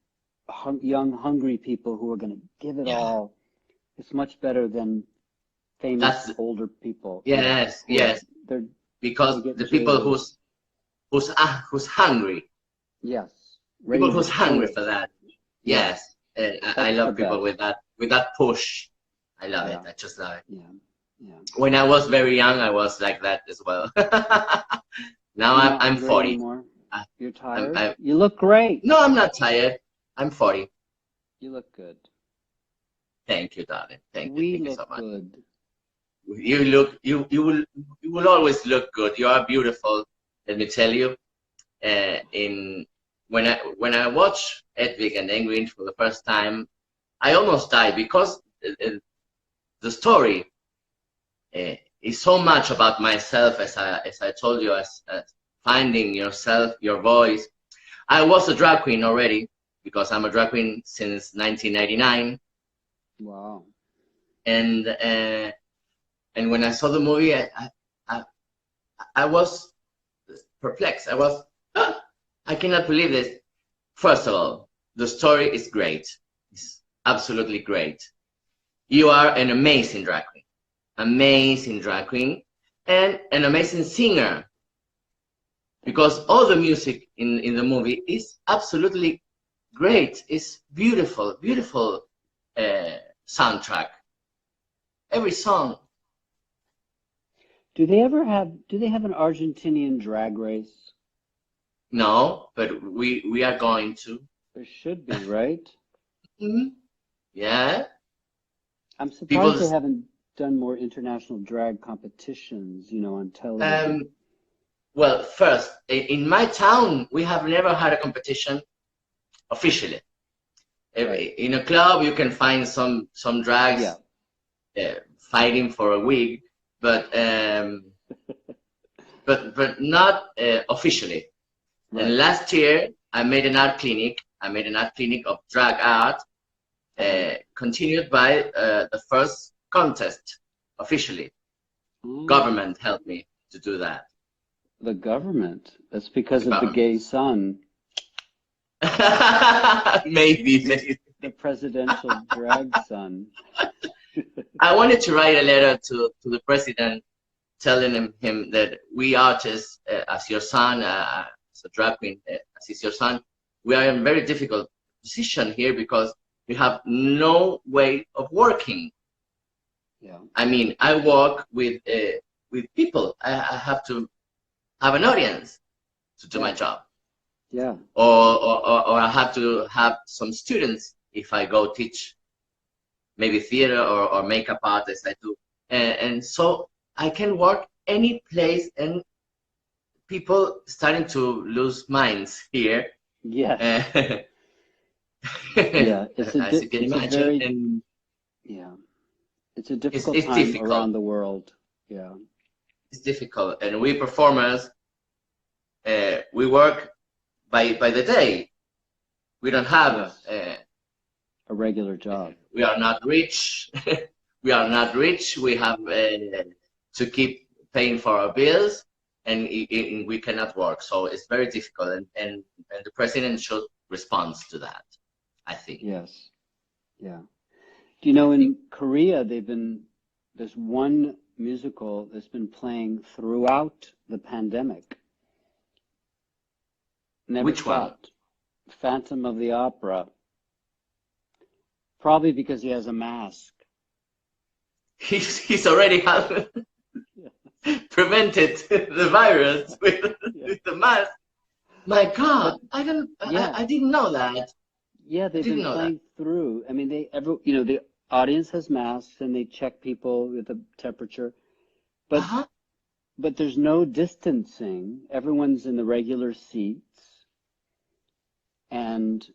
young, hungry people who are going to give it Yeah. all. It's much better than famous That's older people, you know, yes, who are, yes. they're, they Because get the people jaded. who's hungry, Yes, people ready to who's kill hungry for it. that. Yes, Yes, I that's the love people best. with that push. I love it. Yeah, I just love it. yeah, yeah. When I was very young, I was like that as well. Now You're not I'm hungry 40. anymore? I, You're I'm, tired? I You look great. no, I'm not tired. I'm 40. You look good. Thank you, darling. We Thank you look so much. good. You will always look good. You are beautiful. Let me tell you. In when I watch Edvig and Engrin for the first time, I almost died because the story is so much about myself, as I told you, as finding yourself, your voice. I was a drag queen already because I'm a drag queen since 1999, Wow. and when I saw the movie, I, I was perplexed. I was, "Ah, I cannot believe this." First of all, the story is great. It's absolutely great. You are an amazing drag queen, and an amazing singer. Because all the music in the movie is absolutely great. It's beautiful, beautiful soundtrack. Every song. Do they have an Argentinian drag race? No, but we are going to. There should be, right? Mhm. Yeah. I'm surprised People. they haven't done more international drag competitions, you know, on television. Well, first, in my town, we have never had a competition officially. Right. In a club, you can find some Yeah. drags fighting for a wig, but not officially. And Right. last year, I made an art clinic. I made an art clinic of drag art, continued by the first contest officially. Oh, Government helped me to do that. the government. That's because The of the government. gay son, Maybe. the presidential drag son. I wanted to write a letter to the president telling him that we artists, as your son, as a drag queen, as is your son, we are in a very difficult position here because we have no way of working. Yeah. I mean, I work with people. I have to have an audience to do my Yeah. job, Yeah. or I have to have some students if I go teach maybe theater or makeup artists I do, and so I can work any place, and people starting to lose minds here. Yes. Uh, Yeah. as you can It's a imagine, very, and yeah. It's a difficult it's time difficult. around the world. Yeah. It's difficult, and we performers, we work by the day. We don't have. Yes. A regular job. We are not rich. We are not rich. We have to keep paying for our bills, and we cannot work. So it's very difficult, and the president should respond to that, I think. Yes. Yeah. Do you know in Korea there's one musical that's been playing throughout the pandemic. Never Which one? stopped. Phantom of the Opera. Probably because he has a mask. He's already had prevented the virus with the mask. My God, But yeah, I didn't know that. yeah, I they've didn't been know that. playing through. I mean, you know, the audience has masks and they check people with the temperature. But Uh-huh. but there's no distancing. Everyone's in the regular seats, and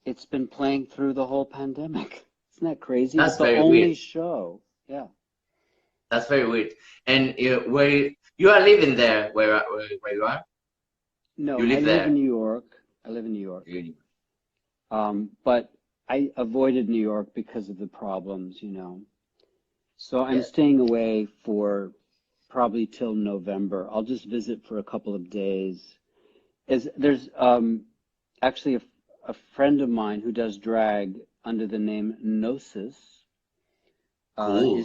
it's been playing through the whole pandemic. Isn't that crazy? That's It's the very only weird. show. Yeah. That's very weird. And where you are living there, where you are? No, You I live live in there. New York. I live in New York. You- But I avoided New York because of the problems, you know. So I'm Yeah. staying away for probably till November. I'll just visit for a couple of days. There's actually a friend of mine who does drag under the name Gnosis, Cool.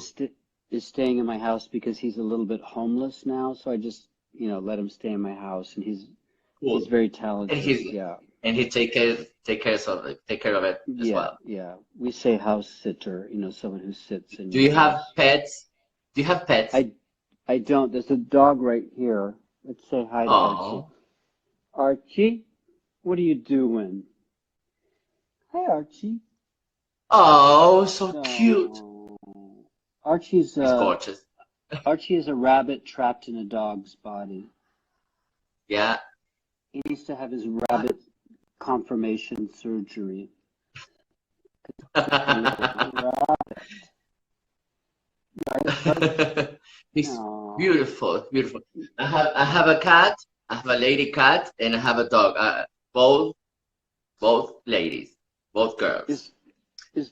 is staying in my house because he's a little bit homeless now. So I just, you know, let him stay in my house, and he's Cool. very And talented. he Yeah. and he take care of it as Yeah, well. yeah. We say house sitter, you know, someone who sits in Do your you have house. pets? Do you have pets? I I don't. There's a dog right here. Let's say hi to Archie. Oh, Archie, what are you doing? Hi, Archie. oh, so cute. No. Archie's He's uh gorgeous. Archie is a rabbit trapped in a dog's body. Yeah. He needs to have his rabbit confirmation surgery. Just a little rabbit, right? He's No. beautiful, beautiful. I have a cat. I have a lady cat, and I have a dog. Both both ladies, both girls. Is is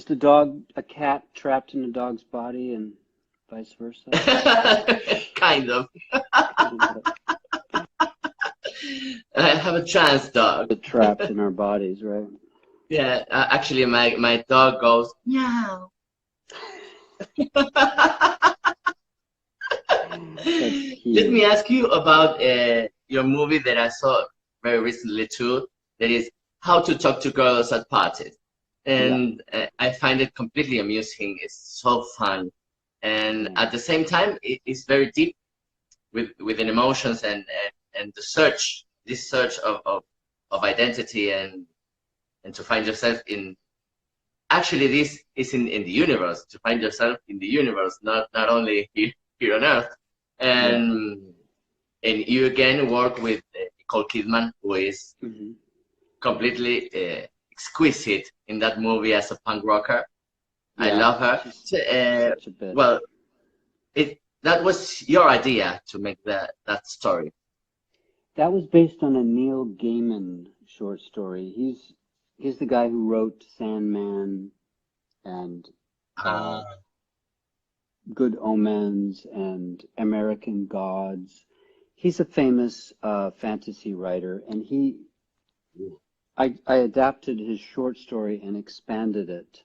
the dog a cat trapped in a dog's body and vice versa? Kind of. Kind of I have a trans dog. trapped in our bodies, right? Yeah, actually, my dog goes meow. That's Let me cute. ask you about your movie that I saw very recently too. That is How to Talk to Girls at Parties, Yeah, and I find it completely amusing. It's so fun, and at the thanks. same time, it is very deep within emotions and the search, this search of identity and to find yourself in. Actually, this is in the universe, to find yourself in the universe, not only here on Earth. Yeah. And you again work with Nicole Kidman, who is Hmm. completely exquisite in that movie as a punk rocker. I Yeah, love her. she's So, such a bitch. well, that was your idea to make that story. That was based on a Neil Gaiman short story. He's the guy who wrote Sandman and uh, Ah, Good Omens and American Gods. He's a famous fantasy writer, and I adapted his short story and expanded it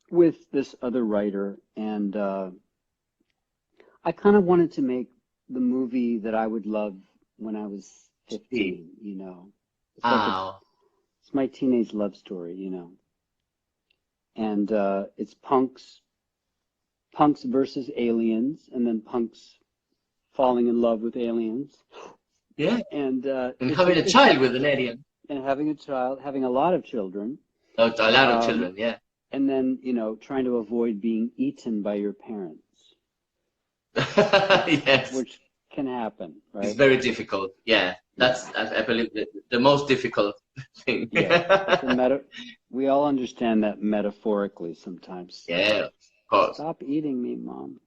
with this other writer, and I kind of wanted to make the movie that I would love when I was gee. 15, you know. It's like Oh, it's my teenage love story, you know. And it's punks versus aliens, and then punks falling in love with aliens, yeah. and And having a child with an alien. and having a child, having a lot of children, A lot of um, children, yeah. and then you know trying to avoid being eaten by your parents, Yes. which can happen, It's right? very difficult. Yeah, Yeah, I believe the most difficult thing. yeah. It's a meta. We all understand that metaphorically sometimes. Yeah, of course. Stop eating me, mom.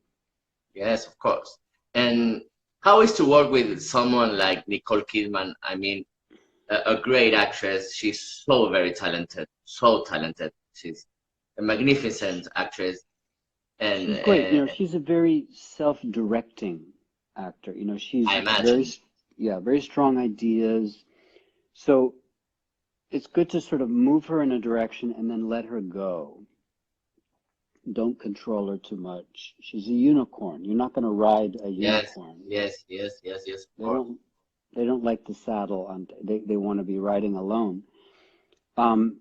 Yes, of course. And how is to work with someone like Nicole Kidman? I mean, a great actress. She's so very talented, so talented. She's a magnificent actress, and She's great. You know, she's a very self-directing actor. You know, I she's imagine. yeah, very strong ideas. So it's good to sort of move her in a direction and then let her go. Don't control her too much. She's a unicorn. You're not going to ride a Yes, unicorn. yes, yes, yes, yes, of They course. don't they don't like the saddle on they want to be riding alone.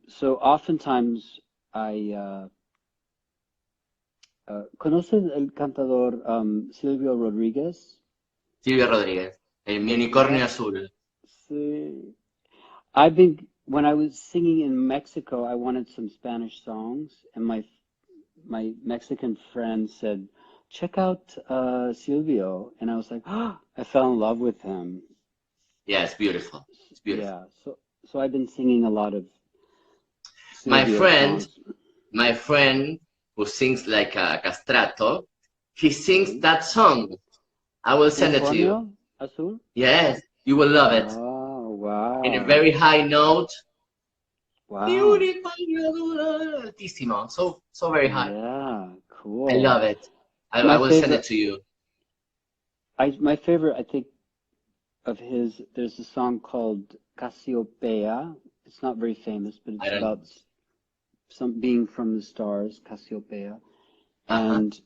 So oftentimes I ¿conoces el cantador Silvio Rodriguez? Silvia Rodríguez, mi We unicornio have azul. sí. I've been when I was singing in Mexico, I wanted some Spanish songs, and my Mexican friend said, check out Silvio. And I was like, oh, I fell in love with him. Yeah, it's beautiful. It's beautiful. Yeah, so I've been singing a lot of My Silvio friend, songs. my friend who sings like a castrato, he sings Okay. that song. I will send it to you. Unicornio Azul? Yes, you will love it. Oh, In a very wow. high note. Wow. Altissimo. So very high. Yeah, I cool. love it. I My will send it favorite, to you. my favorite, I think, of his, there's a song called Cassiopeia. It's not very famous, but I it's don't know. about some being from the stars, Cassiopeia. Uh-huh. And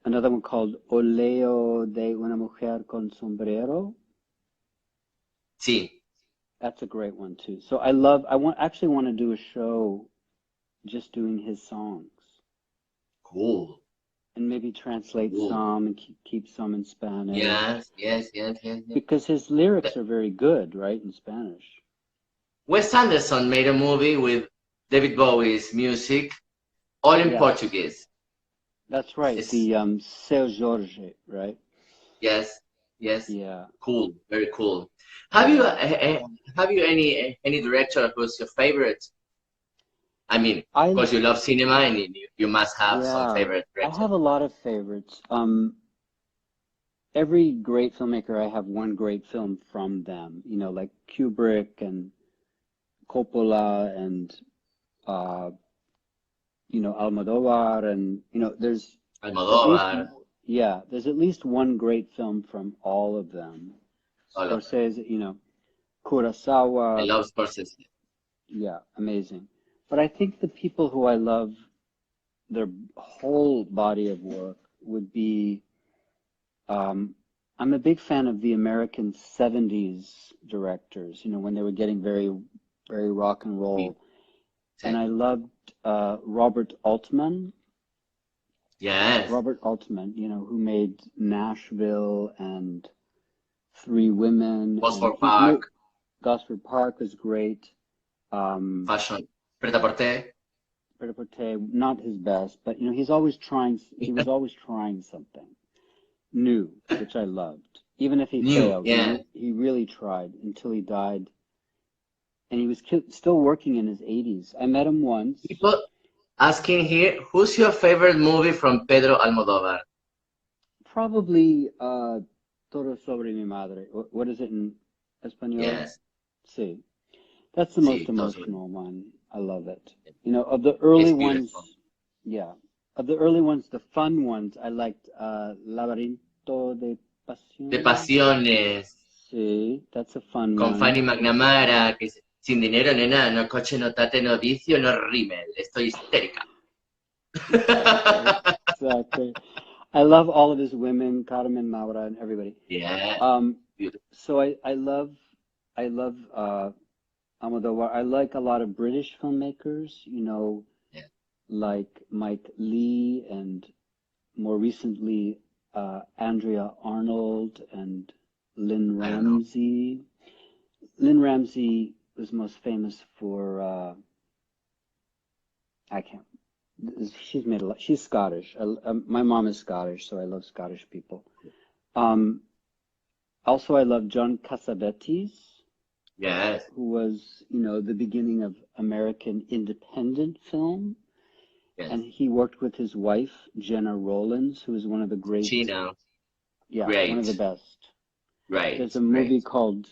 another one called Oleo de una mujer con sombrero. Sí. That's a great one too. So actually want to do a show just doing his songs Cool. and maybe translate Cool. some and keep some in Spanish. Yes. Because his lyrics are very good, right, in Spanish. Wes Anderson made a movie with David Bowie's music, all in Yes, Portuguese. that's right. It's, The Seu Jorge, right? yes. Yeah, Cool. Very cool. Have you yeah. have you any director who's your favorite? I mean, of I course, you love cinema, and you must have some yeah, favorite I director. have a lot of favorites. Every great filmmaker, I have one great film from them. You know, like Kubrick and Coppola and uh, Almodovar, and there's at least Almodóvar, there's at least one great film from all of them. all of them. Scorsese, I Kurosawa, love Scorsese. yeah, amazing. But I think the people who I love their whole body of work would be um, I'm a big fan of the American 70s directors, when they were getting very, very rock and Sí, roll. sí. And I loved Robert Altman. Yes. Robert Altman, who made Nashville and Three Women, and Gosford Park, Gosford Park was great. Um, Fashion, Pret-a-Porter. Pret-a-Porter, not his best, but he's always trying. He was always trying something new, which I loved. Even if he New, failed, yeah. he really tried until he died. And he was still working in his 80s. I met him once. People asking here, who's your favorite movie from Pedro Almodóvar? Probably Todo sobre mi madre. What is it in Espanol? Yes, Sí. That's the most sí, totally. emotional one. I love it. Of the early It's ones, beautiful. yeah. Of the early ones, the fun ones, I liked Laberinto de De Pasión. Pasiones, Sí, that's a fun con one. Fanny McNamara, que es, sin dinero, nena, no coche, no tate, no vicio, no rímel. Estoy histérica. Exactly. Exactly. I love all of his women, Carmen Maura and everybody. Yeah, beautiful. So I love Almodovar. I like a lot of British filmmakers, Yeah, like Mike Leigh and more recently Andrea Arnold and Lynn I don't know. Ramsey. Lynn Ramsey was most famous for I can't. She's made a lot. She's Scottish. My mom is Scottish, so I love Scottish people. Um, Also, I love John Cassavetes, Yes, who was, the beginning of American independent film. yes. And he worked with his wife, Jenna Rollins, who is one of the Chino, one of the great, best. There's a great. movie called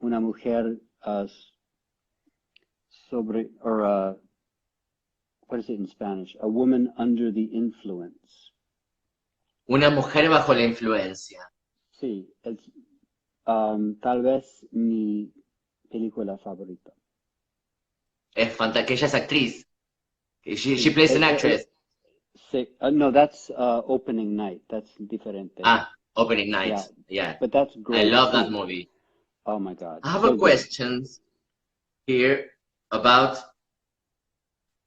Una Mujer sobre, or what is it in Spanish? A Woman Under the Influence. Una mujer bajo la influencia. Sí, es tal vez mi película favorita. Es fantástica, que ella es actriz. She Sí, plays an actress. sí. No, that's opening night. That's diferente. Ah, opening Yeah, night. Yeah, but that's I great love that too. movie. Oh my God, I have so a good. question here about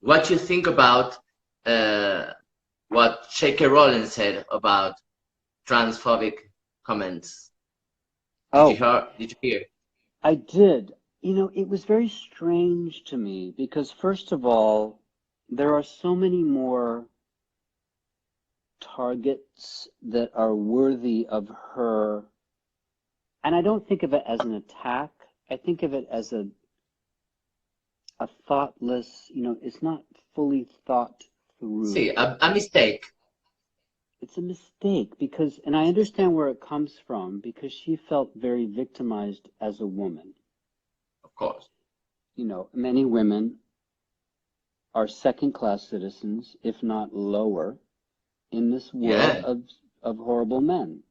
what you think about what J.K. Rowling said about transphobic comments. Oh, Did you hear? I did. It was very strange to me because first of all, there are so many more targets that are worthy of her. And I don't think of it as an attack. I think of it as a thoughtless, it's not fully thought through. See, a mistake. It's a mistake because, and I understand where it comes from, because she felt very victimized as a woman. Of course. Many women are second-class citizens, if not lower, in this world of horrible men.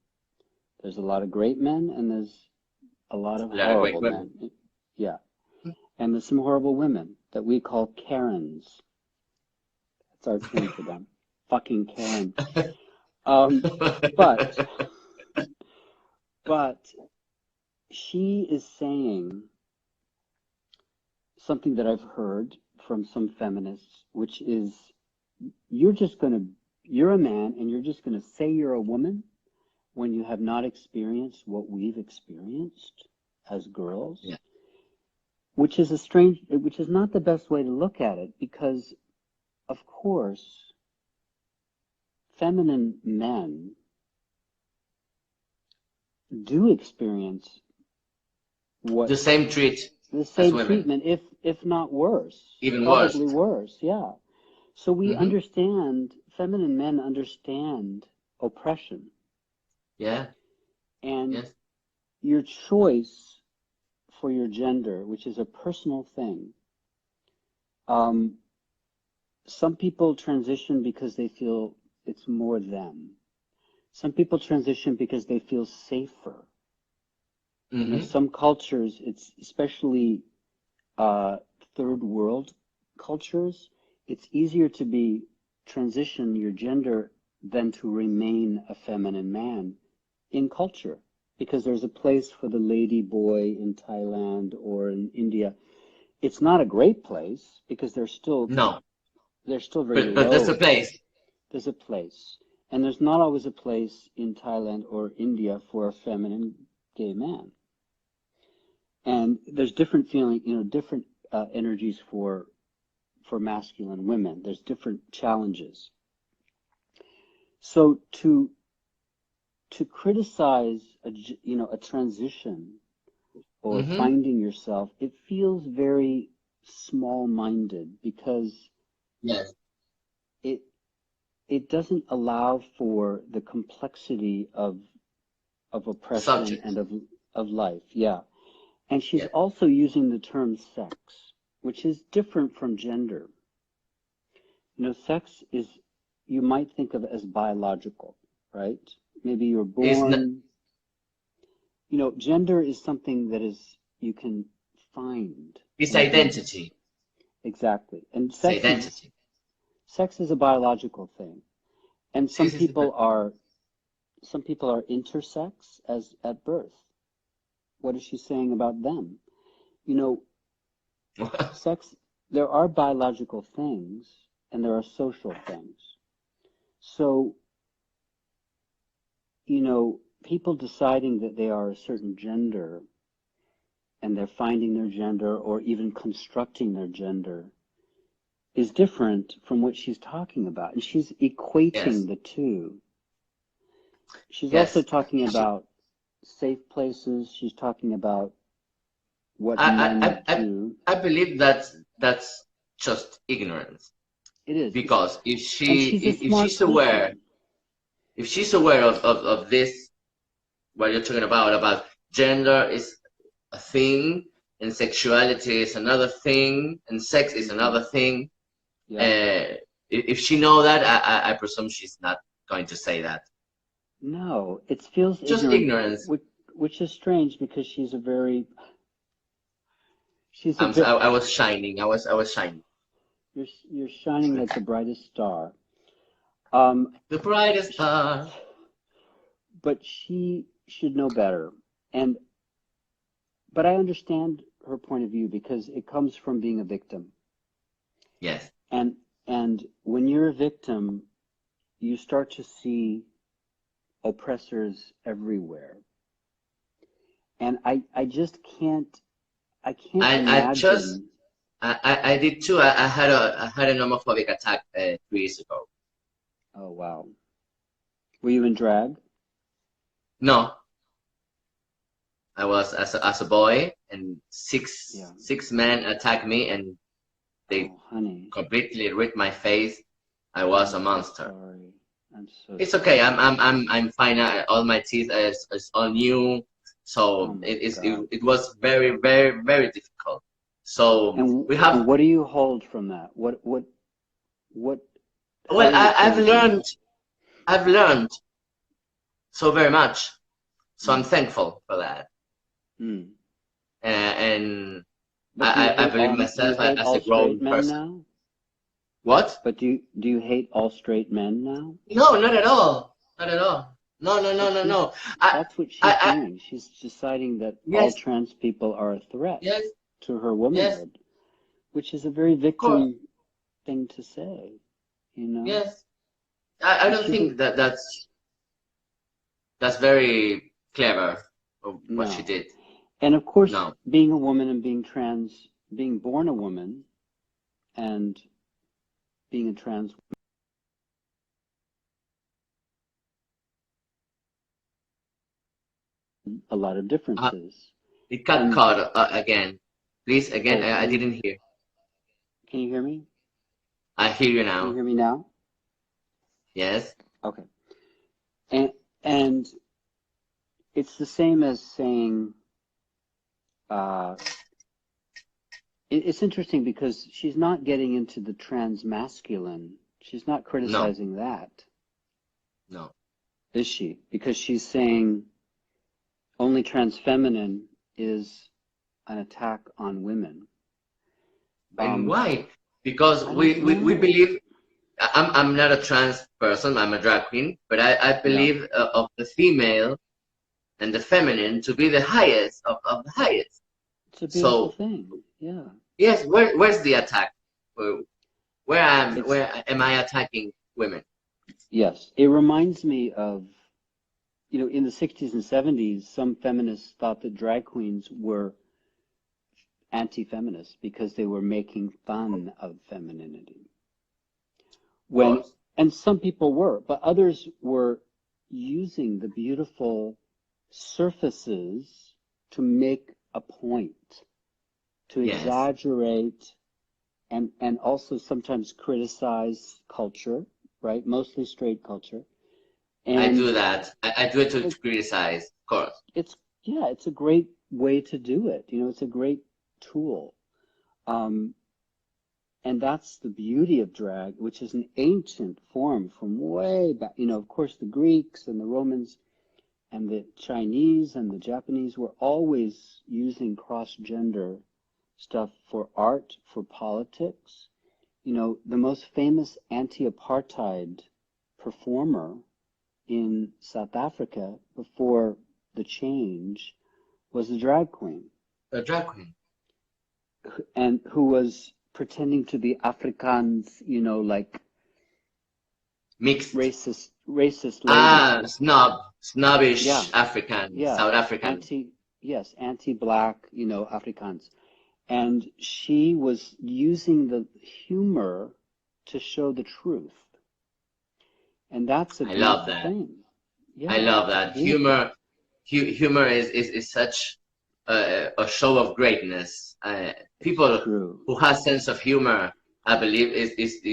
There's a lot of great men, and there's a lot of horrible men. Yeah. And there's some horrible women that we call Karens. That's our term for them. Fucking Karen. But she is saying something that I've heard from some feminists, which is, you're a man and you're just gonna say you're a woman when you have not experienced what we've experienced as girls. Yeah. Which is not the best way to look at it, because of course feminine men do experience the same treatment, if not worse. Even probably worse. Worse, yeah. So we understand, feminine men understand oppression. Yeah. And your choice for your gender, which is a personal thing. Some people transition because they feel it's more them. Some people transition because they feel safer. Some cultures, it's especially third world cultures, it's easier to transition your gender than to remain a feminine man in culture, because there's a place for the lady boy in Thailand or in India. It's not a great place because they're still very low. But there's a place. There's a place. And there's not always a place in Thailand or India for a feminine gay man. And there's different different energies for masculine women. There's different challenges. So to criticize a transition or finding yourself, it feels very small-minded, because it doesn't allow for the complexity of oppression and of life. Yeah. And she's also using the term sex, which is different from gender. Sex is, you might think of it as biological, right? Maybe you're born. Gender is something that you can find. It's identity. Exactly. And sex is a biological thing. And some people are intersex at birth. What is she saying about them? Sex, there are biological things and there are social things. So, people deciding that they are a certain gender and they're finding their gender or even constructing their gender is different from what she's talking about. And she's equating the two. She's also talking about safe places. She's talking about what men do. I believe that's just ignorance. It is. Because if she's aware of this, what you're talking about gender is a thing, and sexuality is another thing, and sex is another thing. If she knows that, I presume she's not going to say that. No, it feels just ignorance, which is strange, because she's a very. I was shining. I was shining. You're shining like the brightest star. The brightest star. But she should know better, but I understand her point of view, because it comes from being a victim. Yes. And when you're a victim, you start to see oppressors everywhere. And I just can't. I can't imagine. I did too. I had an homophobic attack 3 years ago. Oh wow. Were you in drag? No, I was as a boy, and six Yeah. men attacked me, and they honey. completely ripped my face. I was a monster. Sorry. I'm so It's sorry. okay. I'm fine. All my teeth is all new, so it was very, very, very difficult. So And we have. what do you hold from that? What Well, I've learned so very much. So I'm thankful for that. Mm. And I believe myself do you hate as all a grown straight men person. now? What? But do you hate all straight men now? No, not at all. Not at all. No. That's what she's doing. She's deciding that all Yes, trans people are a threat yes, to her yes, womanhood, which is a very of course. victim thing to say, you know? Yes. I don't think that's very clever of what she No. did. And of course, No. being a woman and being trans, being born a woman and being a trans a lot of differences. It got caught again. Please, again, Oh, I didn't hear. can you hear me? I hear you Can you now. hear me now? Yes. Okay. And it's the same as saying, it's interesting because she's not getting into the trans masculine. She's not criticizing that, No. is she? Because she's saying only trans feminine is an attack on women. And why? Because I we don't know. believe. I'm not a trans person. I'm a drag queen, but I believe of the female and the feminine to be the highest of the highest. It's a beautiful thing. Yeah. Yes, where's the attack? Where am I attacking women? Yes. It reminds me of, in the 60s and 70s, some feminists thought that drag queens were anti-feminist because they were making fun of femininity. And some people were, but others were using the beautiful surfaces to make a point, to exaggerate, and also sometimes criticize culture, right? Mostly straight culture. And I do that. I do it to criticize, of course. It's a great way to do it. It's a great tool. And that's the beauty of drag, which is an ancient form from way back. Of course, the Greeks and the Romans and the Chinese and the Japanese were always using cross-gender stuff for art, for politics. The most famous anti-apartheid performer in South Africa before the change was a drag queen. A drag queen. And who was pretending to be Afrikaans, like mixed racist lady. Snobbish African, South African. Anti-black, Afrikaans. And she was using the humor to show the truth. And that's a beautiful thing. Yeah, I love that. Humor is such a show of greatness. People who have sense of humor, I believe, is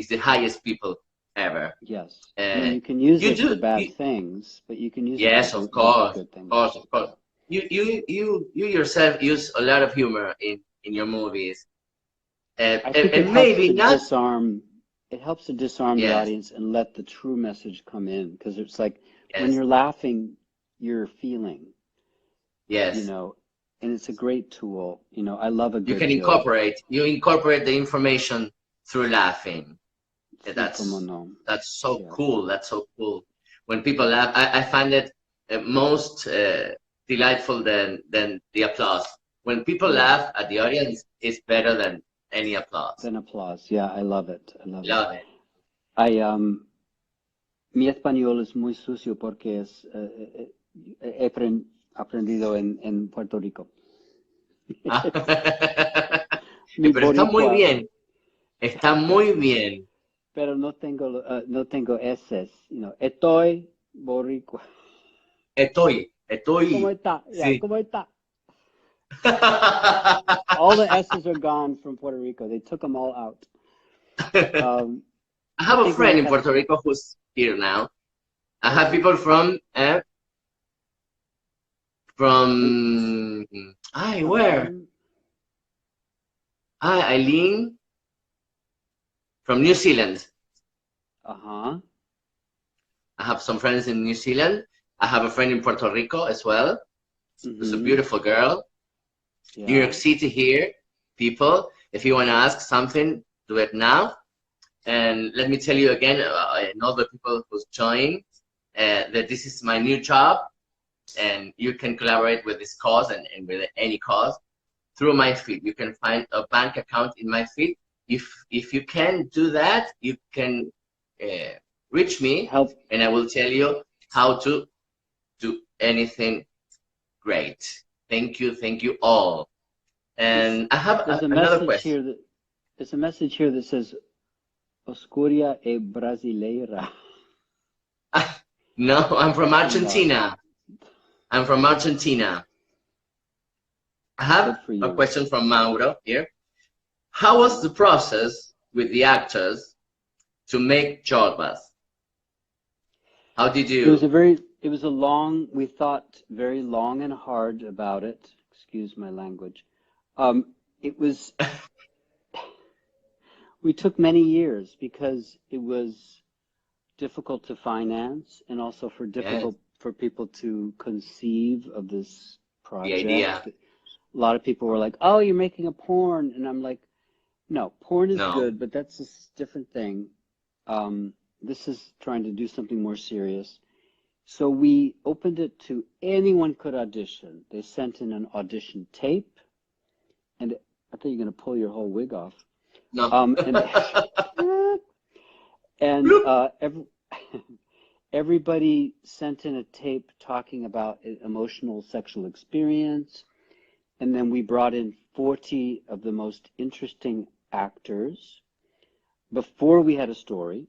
the highest people ever. Yes. You can use it for bad things, but you can use it for good things. Of course. You yourself use a lot of humor in your movies. I think it helps to disarm the audience and let the true message come in, because it's like when you're laughing, you're feeling. Yes. And it's a great tool. I love a good You can incorporate the information through laughing. That's so cool. That's so cool. When people laugh, I find it most delightful than the applause. When people laugh at the audience, it's better than any applause. Yeah, I love it. Love it. Mi español es muy sucio porque he aprendido en Puerto Rico. Pero está muy bien. Está muy bien. Pero no tengo S's. Estoy Boricua. Estoy. ¿Cómo está? Yeah, Sí. ¿cómo está? All the S's are gone from Puerto Rico. They took them all out. I have I a think we friend only in have. Puerto Rico who's here now. I have Okay. people And where? from. Eileen from New Zealand. Uh-huh. I have some friends in New Zealand. I have a friend in Puerto Rico as well. It's a Mm-hmm. beautiful girl. Yeah. New York City here. People, if you want to ask something, do it now. And let me tell you again, and all the people who's joined, that this is my new job, and you can collaborate with this cause and with any cause through my feed. You can find a bank account in my feed. If you can do that, you can reach me, Help. and I will tell you how to do anything great. Thank you all. And I have There's a another message question. here that there's a message here that says Osquria e brasileira. No, I'm from Question mark. Argentina. I'm from Argentina. I Good have for a you. question from Mauro here. How was the process with the actors to make Jorbas? How did It was you? we thought very long and hard about it. Excuse my language. It was, we took many years because it was difficult to finance and also Yes, for people to conceive of this the project. idea. A lot of people were like, "Oh, you're making a porn," and I'm like, "No, porn is No. good, but that's a different thing. This is trying to do something more serious." So we opened it to anyone could audition. They sent in an audition tape, and I thought you were going to pull your whole wig off. No. And and everybody sent in a tape talking about an emotional sexual experience, and then we brought in 40 of the most interesting actors before we had a story.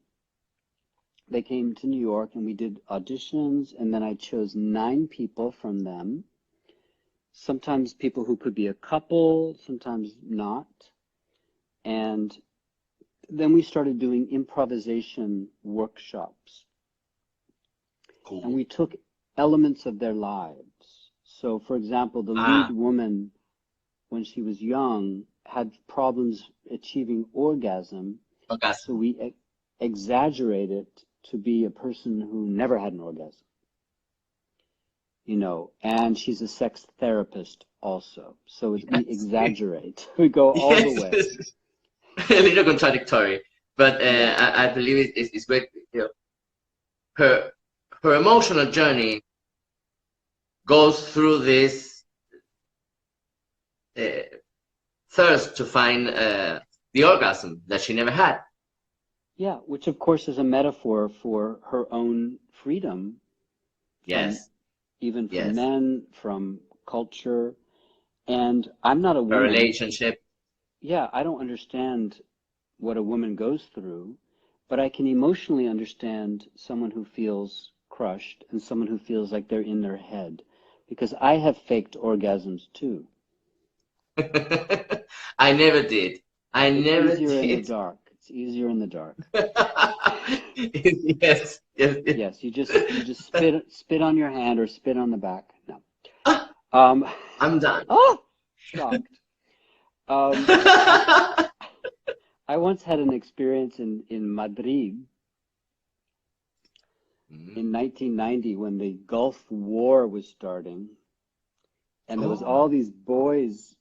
They came to New York and we did auditions, and then I chose 9 people from them. Sometimes people who could be a couple, sometimes not. And then we started doing improvisation workshops. Cool. And we took elements of their lives. So, for example, the lead woman, when she was young, had problems achieving orgasm. Okay. So we exaggerate it to be a person who never had an orgasm. You know, and she's a sex therapist also. So we exaggerate. We go all the way. A little contradictory, but Yeah. I believe it's great. You know, her emotional journey goes through this thirst to find the orgasm that she never had. Yeah, which of course is a metaphor for her own freedom from Yes, even from yes. men, from culture. And I'm not a Her woman. relationship. Yeah, I don't understand what a woman goes through, but I can emotionally understand someone who feels crushed and someone who feels like they're in their head, because I have faked orgasms too. I never did. I It's never easier in the did. dark. It's easier in the dark. Yes, yes, yes. Yes, you just spit on your hand or spit on the back. No. Ah, Um, I'm done. oh, shocked. I once had an experience in Madrid in 1990 when the Gulf War was starting, and there was all Oh, these boys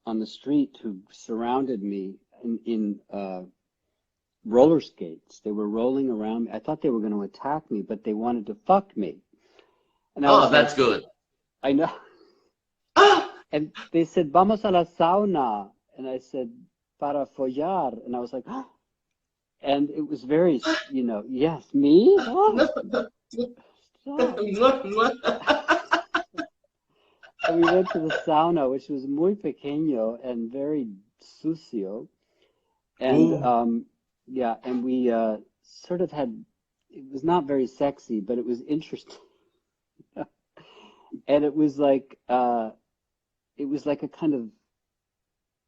on the street who surrounded me in roller skates. They were rolling around me. I thought they were going to attack me, but they wanted to fuck me. And I oh, was that's like, good. I know. Ah, And they said, vamos a la sauna. And I said, para follar. And I was like, oh. And it was very, you know, yes, me? Oh, no, no, stop. no, no. And we went to the sauna, which was muy pequeño and very sucio. And Ooh, yeah, and we sort of had, was not very sexy, but it was interesting. And it was like a kind of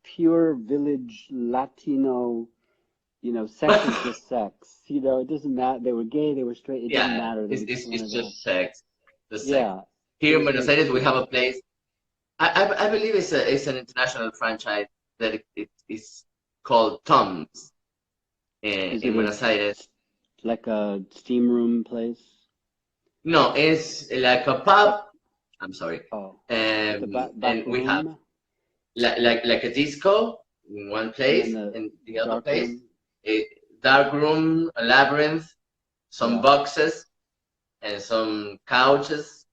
pure village Latino, sex is just sex. It doesn't matter. They were gay, they were straight. It didn't Yeah, matter. They it's just sex. The sex. Yeah, it Here in was Buenos very Aires, we pure. have a place. I believe it's an international franchise that it is called Tom's Is in it Buenos Aires. like a steam room place? No, it's like a pub. I'm sorry. Oh, like the back And we have room, like a disco in one and then place, the and the other dark place, room. a dark room, a labyrinth, some Yeah, boxes, and some couches.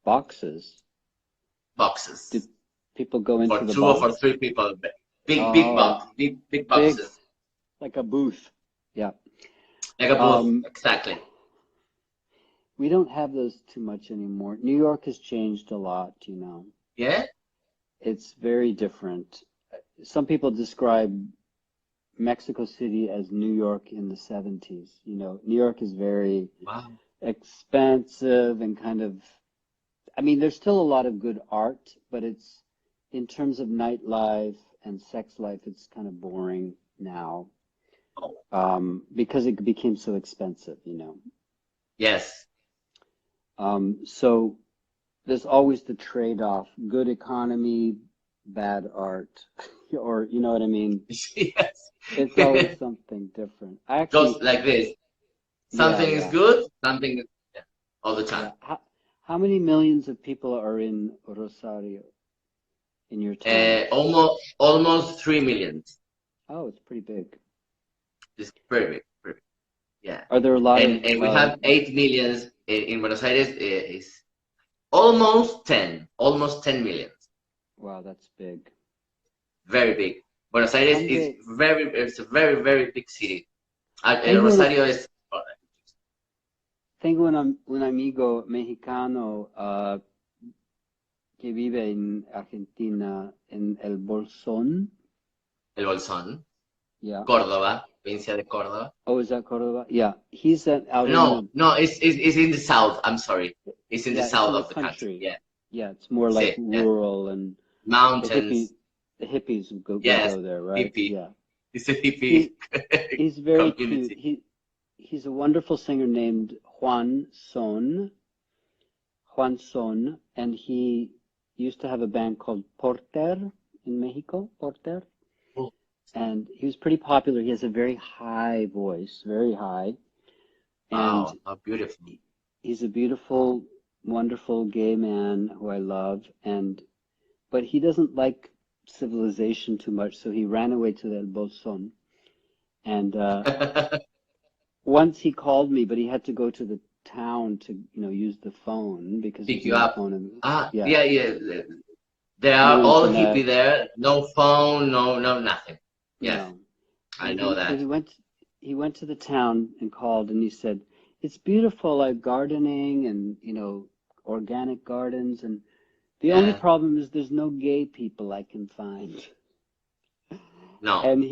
boxes. Do Boxes people go into for the two or box? for three people. Big Oh, box, big big, boxes. like a booth. Yeah. Like a booth, Um, exactly. we don't have those too much anymore. New York has changed a lot. Yeah? It's very different. Some people describe Mexico City as New York in the 70s. New York is very Wow. expansive and kind of, I mean, there's still a lot of good art, but it's, in terms of nightlife and sex life, it's kind of boring now, because it became so expensive. Yes. So there's always the trade-off, good economy, bad art, or you know what I mean? Yes. It's always something different. I Goes actually, like this. yeah, Something is yeah, good, something is yeah, all the time. yeah. How many millions of people are in Rosario, in your town? Almost 3 million. Oh, it's pretty big. It's very big, very big. Yeah. Are there a lot of, And we have 8 million in Buenos Aires. Is almost 10 million. wow, that's big. Very big. Buenos Aires is Someday, it's a very, very big city. tengo un, Rosario is, tengo un amigo mexicano, que vive en Argentina, en El Bolsón. El Bolsón, Yeah. Córdoba, provincia de Córdoba. Oh, is that Cordova? Yeah. He's out in No, the, no, it's in the south. I'm sorry. It's in the yeah, it's south in the of the country. country. Yeah. Yeah, it's more like Sí, yeah. rural, and the hippie, Mountains. the hippies would Yes. go there, right? Hippie. Yeah. It's a hippie He he's very cute. community. He's a wonderful singer named Juan Son, and he used to have a band called Porter in Mexico, Porter, Oh, and he was pretty popular. He has a very high voice, very high, and wow, how beautiful. he's a beautiful, wonderful gay man who I love, but he doesn't like civilization too much, so he ran away to El Bolson. And once he called me, but he had to go to the town to, use the phone because Pick there's you no up. phone. Yeah, Yeah, yeah. They are no all internet, hippie there. No phone, no nothing. Yes, no. I And know so that. he went to the town and called, and he said, "It's beautiful, like gardening and, organic gardens, and the only Yeah. problem is there's no gay people I can find." No. And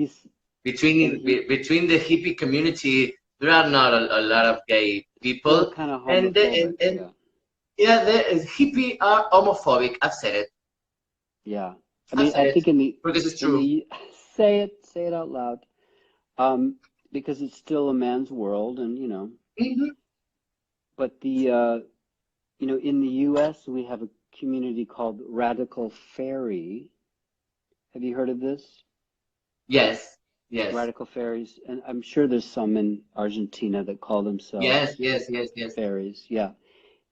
and he, Between the hippie community, there are not a lot of gay they're people, kind of and homophobic. and Yeah, yeah, the hippie are homophobic. I've said it. yeah. I I've mean, said I it think because it's in true. the say it out loud. Because it's still a man's world, and Hmm. but in the U.S. we have a community called Radical Fairy. Have you heard of this? Yes, yes, Radical Fairies, and I'm sure there's some in Argentina that call yes, themselves yes, yes, yes. fairies. Yeah,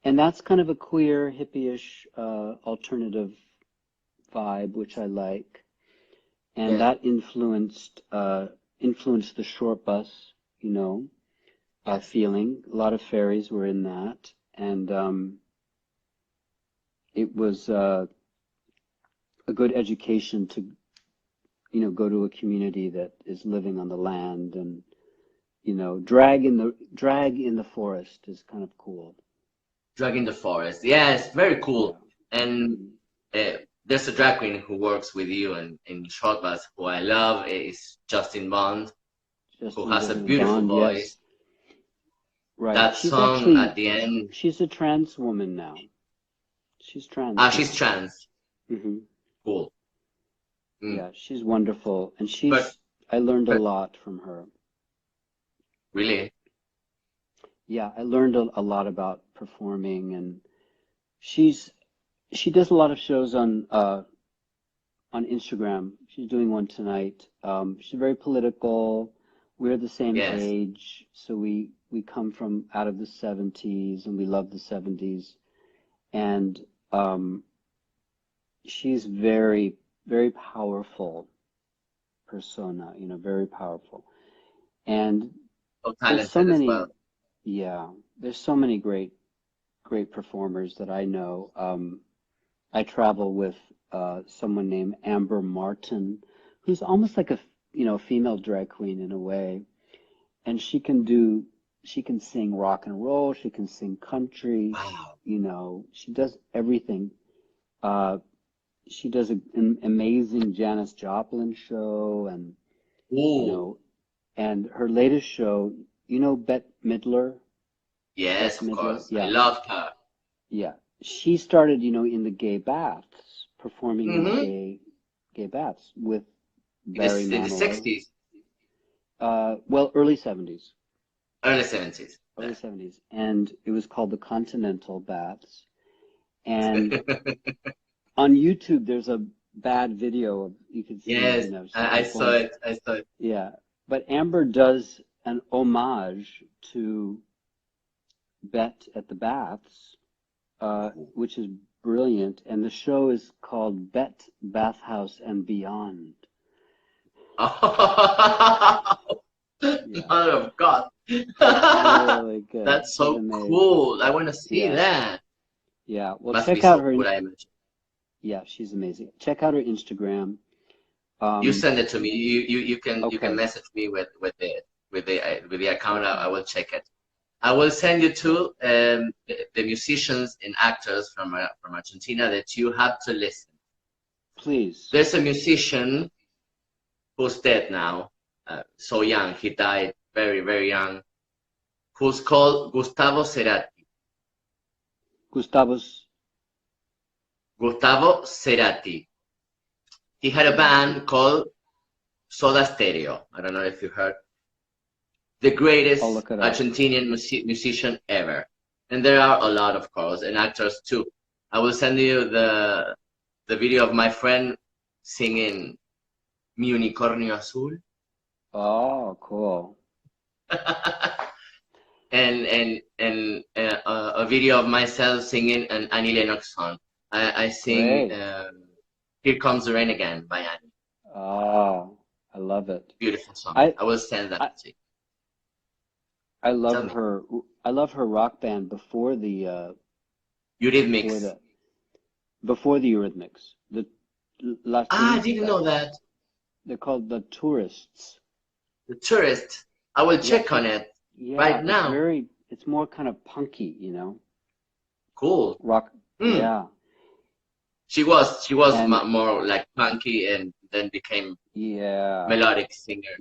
and that's kind of a queer, hippie-ish, alternative vibe, which I like, and Yes, that influenced the short bus, yes. feeling. A lot of fairies were in that, and it was a good education to, go to a community that is living on the land, and drag in the forest is kind of cool. Drag in the forest. Yes, very Yeah. cool. And Mhm. there's a drag queen who works with you in short bus who I love is Justin Bond, who Justin has a Bieber beautiful Bond, voice. yes. Right. That She's song actually, at the end. she's a trans woman now. She's trans Ah, she's now. trans. Hmm. Cool. Mm. Yeah, she's wonderful. And But, I learned a but lot from her. really, Yeah, I learned a lot about performing, and she's she does a lot of shows on Instagram. She's doing one tonight. She's very political. We're the same yes. age, so we come from out of the 70s, and we love the 70s. And um, she's very powerful persona, very powerful. And So there's so talented as many, well. yeah, there's so many great performers that I know. I travel with someone named Amber Martin, who's almost like a female drag queen in a way, and she can sing rock and roll, she can sing country, Wow. she does everything. Uh, she does an amazing Janis Joplin show, and you Ooh, know, and her latest show, Bette Midler, yes, Bette of Midler, course. I yeah, loved her. yeah. She started, in the gay baths, performing in the Mm-hmm. gay baths with In the Barry in the Manilow. 60s, Well, early 70s, early 70s. early 70s, and it was called the Continental Baths. And on YouTube, there's a bad video of you can see, Yes, she's I saw performing. it. I saw it. Yeah, but Amber does an homage to Bet at the Baths, which is brilliant. And the show is called Bet Bathhouse and Beyond. Oh, Yeah, Mother of God. it's really good. That's She's so amazing. cool. I want to see Yeah, that. yeah. Well, Must be check out so her. cool, I imagine. Yeah, she's amazing. Check out her Instagram. You Um, send it to me. You can okay, message me with the account. I okay. will check it. I will send you to the musicians and actors from Argentina that you have to listen. Please. There's a musician who's dead now, so young. He died very, very young. Who's called Gustavo Cerati. Gustavus Gustavo Cerati. He had a band Cerati. called Soda Stereo. I don't know if you heard. The I'll greatest look it up. Argentinian musician ever. And there are a lot, of course, and actors too. I will send you the video of my friend singing Mi Unicornio Azul. Oh, cool. and a video of myself singing an Annie Lennox song. I sing Great. Here Comes the Rain Again by Annie. Oh, I love it. Beautiful song. I I will send I that to you. I Tell love me. her. I love her rock band You did before mix. the before the Eurythmics. The Las Ah, I didn't know Turistas. that. They're called the Tourists. The Tourist. I will Yeah, check on it yeah. right now. It's more kind of punky, Cool. rock. Mm. Yeah, She was and more like punky and then became yeah. melodic singer.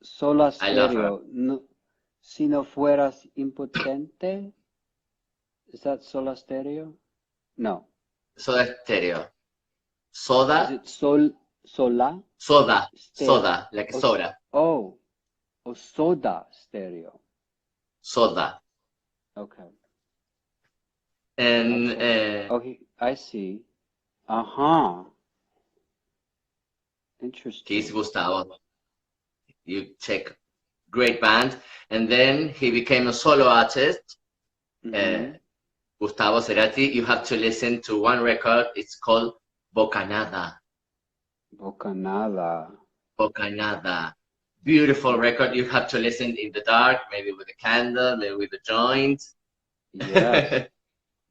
Sola I love her. Stereo. No, si no fueras impotente. Is that Sola Stereo? No. Soda Stereo. Is Soda, it Sola soda, Stereo? soda, like Oh, soda. oh, Soda Stereo. Soda. Okay, And okay. Oh, I see. Uh-huh. he's Interesting. Gustavo. You check. Great band. And then he became a solo artist. Uh, Mm-hmm. Gustavo Cerati. You have to listen to one record. It's called Bocanada. Bocanada. Bocanada. Beautiful Oh, record. You have to listen in the dark, maybe with a candle, maybe with a joint. yes. and,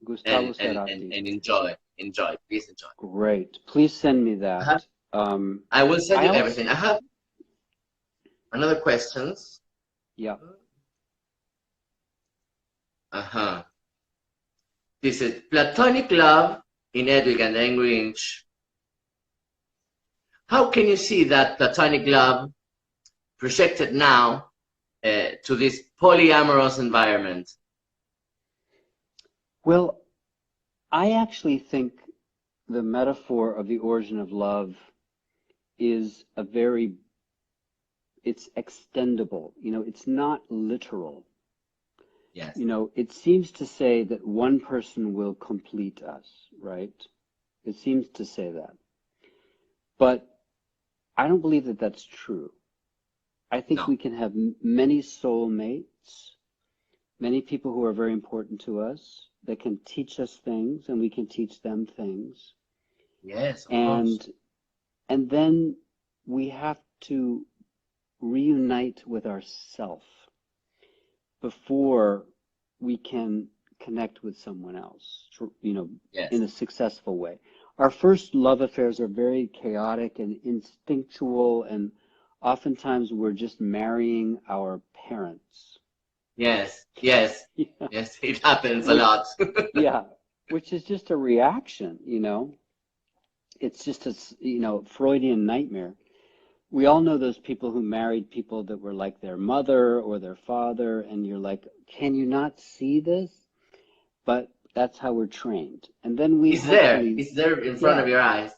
Gustavo and Cerati. enjoy. Enjoy. Please enjoy. Great. Please send me I, have, that. I will send I you also, everything. I have another questions. yeah. Uh-huh. This is platonic love in Edwig and the Angry Inch. How can you see that platonic love projected now to this polyamorous environment? Well, I actually think the metaphor of the origin of love is it's extendable. It's not literal. Yes. It seems to say that one person will complete us, right? It seems to say that. But I don't believe that that's true. I think we can have many soulmates, many people who are very important to us that can teach us things and we can teach them things. Yes, of course. And then we have to reunite with ourself before we can connect with someone else, in a successful way. Our first love affairs are very chaotic and instinctual, and oftentimes we're just marrying our parents. Yes. Yeah. Yes, it happens a lot. Yeah, which is just a reaction, It's just a, Freudian nightmare. We all know those people who married people that were like their mother or their father, and you're like, can you not see this? But that's how we're trained. And then we It's there in front of your eyes.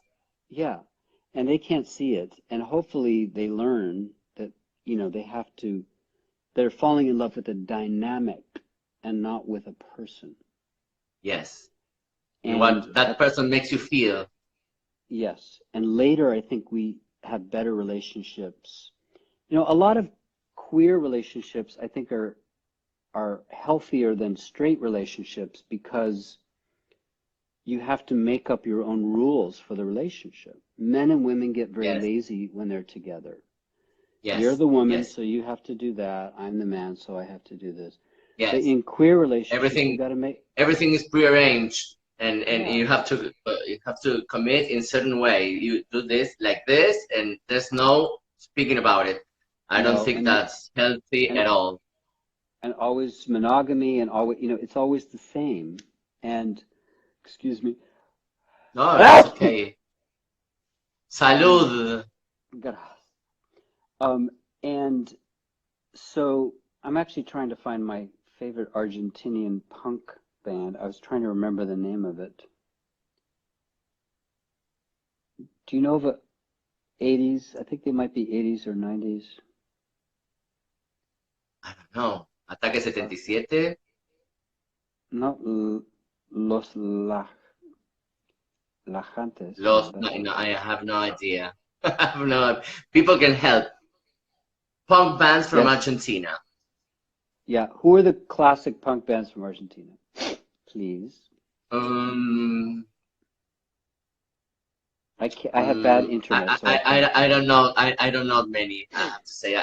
Yeah, and they can't see it. And hopefully they learn that, they're falling in love with a dynamic and not with a person. Yes. And what that person makes you feel. Yes. And later, I think we have better relationships. A lot of queer relationships, I think, are healthier than straight relationships because you have to make up your own rules for the relationship. Men and women get very lazy when they're together. Yes. You're the woman, so you have to do that. I'm the man, so I have to do this. Yes. But in queer relationships, you got to make everything is prearranged, and you have to commit in certain way. You do this like this, and there's no speaking about it. I don't think that's healthy at all. And always monogamy, and always, it's always the same. And excuse me. No, that's okay. Salud. And so I'm actually trying to find my favorite Argentinian punk band. I was trying to remember the name of it. Do you know of a 80s? I think they might be 80s or 90s. I don't know. Ataque 77? No, Los Lajantes. No, I have no idea. I have no. People can help. Punk bands from Argentina. Yeah, who are the classic punk bands from Argentina? Please. I have bad internet. I don't know. I don't know many. I have to say.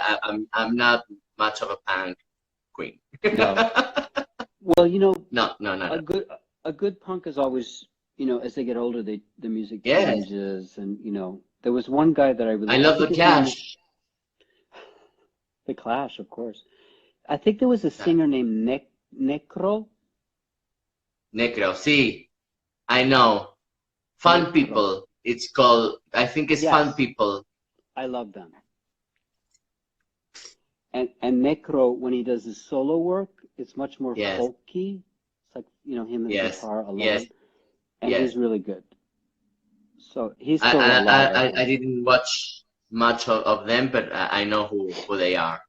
I'm not much of a punk queen. No. Well, no. A good punk is always, as they get older, the music changes, and there was one guy that I really. I love the Clash. The Clash, of course. I think there was a singer named Necro. Necro, sí, I know. Fun Necro. People. It's called. I think it's Fun People. I love them. And Necro, when he does his solo work, it's much more folky. It's like him and the guitar alone. Yes. And he's really good. So he's still alive. I didn't watch much of them, but I know who they are.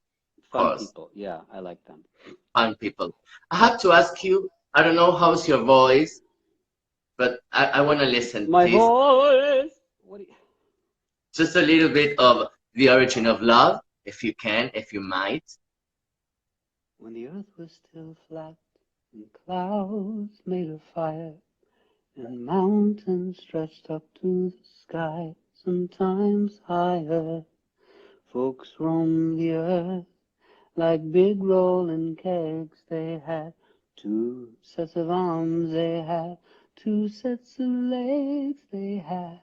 Fun People. Yeah, I like them. Fun People. I have to ask you. I don't know how's your voice, but I want to listen. My voice. Just a little bit of The Origin of Love, if you can, if you might. When the earth was still flat and clouds made of fire and mountains stretched up to the sky, sometimes higher, folks roamed the earth like big rolling kegs. They had 2 sets of arms, they had 2 sets of legs, they had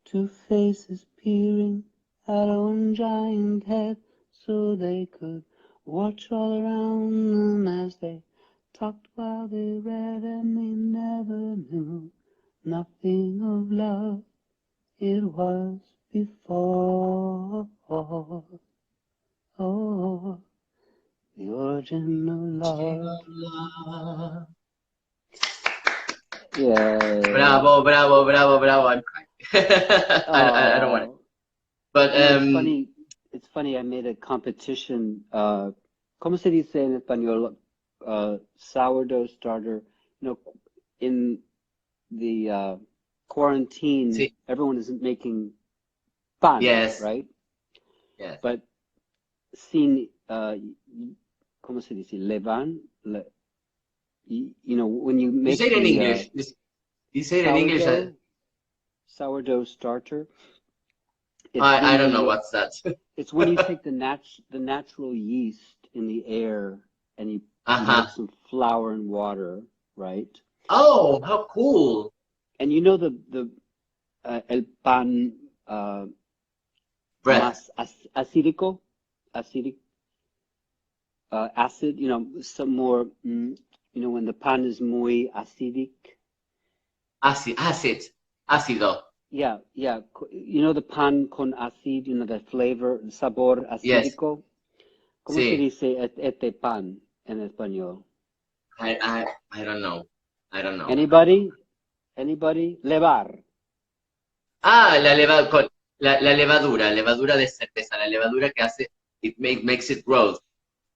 2 faces peering at one giant head, so they could watch all around them as they talked while they read, and they never knew nothing of love. It was before. Oh, The origin of love. Yeah. Bravo, bravo, bravo, bravo. I'm crying. I don't want it. But it's funny, I made a competition, ¿cómo se dice en español? Sourdough starter. In the quarantine, sí. Everyone is making pan, Yes. right? Yes. But sin, ¿cómo se dice? Levan, when you make You say it in English. You say it in English. Sourdough starter. I don't know what's that. It's when you take the natural yeast in the air and you make some flour and water, right? Oh, how cool! And you know the el pan más acid, some more, when the pan is muy acidic. Ácido. Yeah. The pan con acid, the flavor, el sabor acídico. Yes. ¿Cómo se dice este pan en español? I don't know. Anybody? Levar. La levadura de cerveza, la levadura que hace, it makes it grow.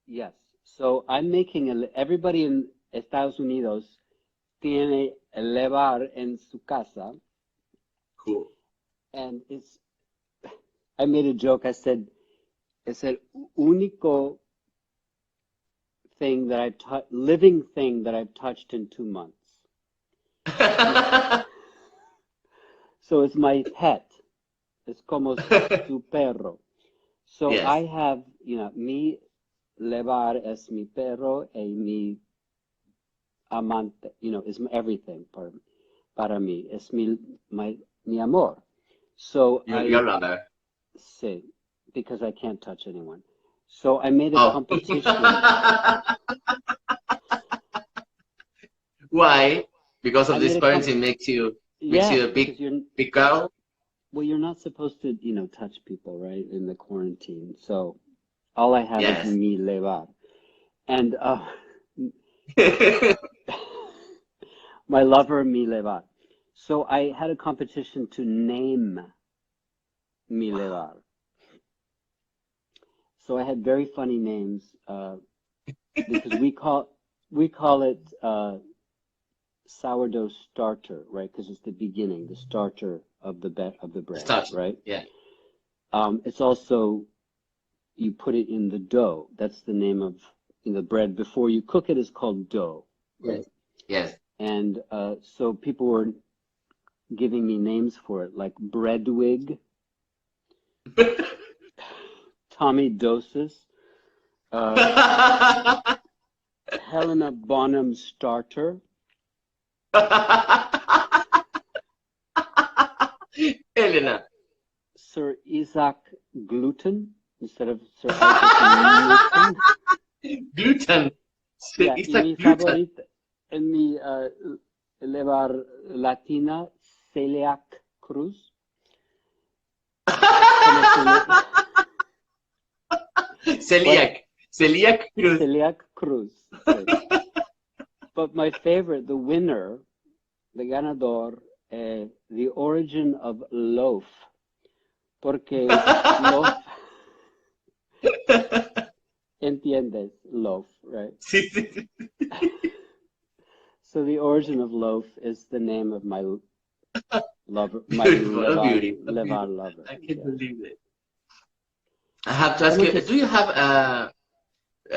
Yes. So I'm making everybody in Estados Unidos tiene el levar en su casa. Cool. And I made a joke. I said, it's el único living thing that I've touched in 2 months. So it's my pet. It's como su perro. So yes. I have, mi levar es mi perro y mi amante, is everything para mí. Es mi amor. So your lover. Sí, because I can't touch anyone. So I made a competition. Why? Because of this quarantine makes you a big girl? Well, you're not supposed to, touch people, right, in the quarantine. So all I have is mi levar. And my lover, mi levar. So I had a competition to name mi levar. So I had very funny names because we call it sourdough starter, right? Because it's the beginning, the starter of the bread, right? Yeah. It's also, you put it in the dough. That's the name of the bread before you cook it is called dough. Right? Yes. And so people were giving me names for it, like Breadwig, Tommy Doses, Helena Bonham Starter. Helena. Sir Isaac Gluten instead of Sir Isaac Newton. Gluten. Sir Yeah, Isaac mi Gluten. favorita, en mi levar latina, Celiac Cruz. Celiac Cruz. Celiac Cruz. But my favorite, the winner, the ganador, the origin of loaf. Porque loaf, entiendes, loaf, right? Sí, sí. So the origin of loaf is the name of my lover, my levar lover. I can't believe it. I have to ask you, do you have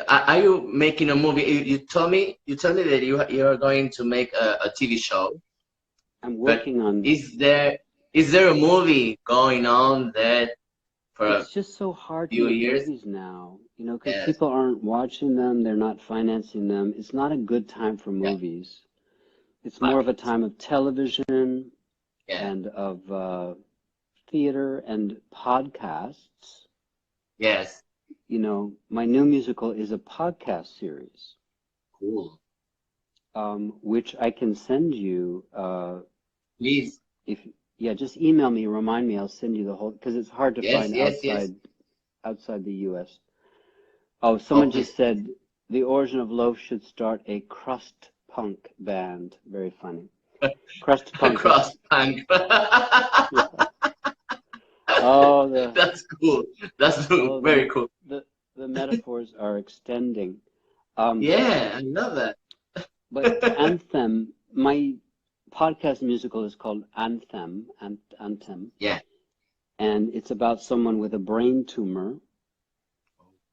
are you making a movie? You told me that you are going to make a TV show. I'm working on. Is there a movie going on that for it's just so hard few to make years movies now, because people aren't watching them, they're not financing them. It's not a good time for movies. It's more of a time of television and of theater and podcasts. Yes. My new musical is a podcast series. Cool. Which I can send you. Please. Just email me, remind me, I'll send you the whole, because it's hard to find outside the U.S. Oh, someone please. just said the origin of loaf should start a crust punk band. Very funny. Crust punk. Cross punk. Yeah. Oh, That's cool. That's very cool. the metaphors are extending. Yeah, I love that. But Anthem, my podcast musical is called Anthem, Anthem, Yeah. and it's about someone with a brain tumor.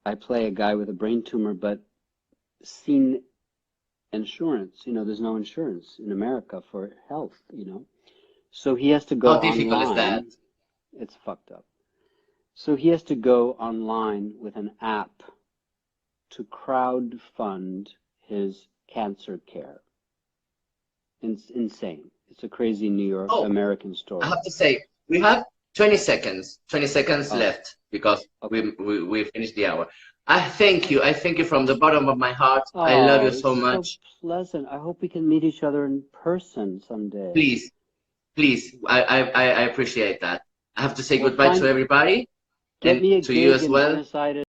I play a guy with a brain tumor, but seen insurance, there's no insurance in America for health, So he has to go How difficult is that? online. It's fucked up. So he has to go online with an app to crowd fund his cancer care. It's insane. It's a crazy New York Oh, American I story. have to say, we have 20 seconds, 20 seconds Oh, left because okay. we finished the hour. I thank you. I thank you from the bottom of my heart. I love you Oh, so it's so much. pleasant. I hope we can meet each other in person someday. Please, please, I appreciate that. I have to say Well, goodbye to everybody get me a and to you gig as in well. Buenos Aires.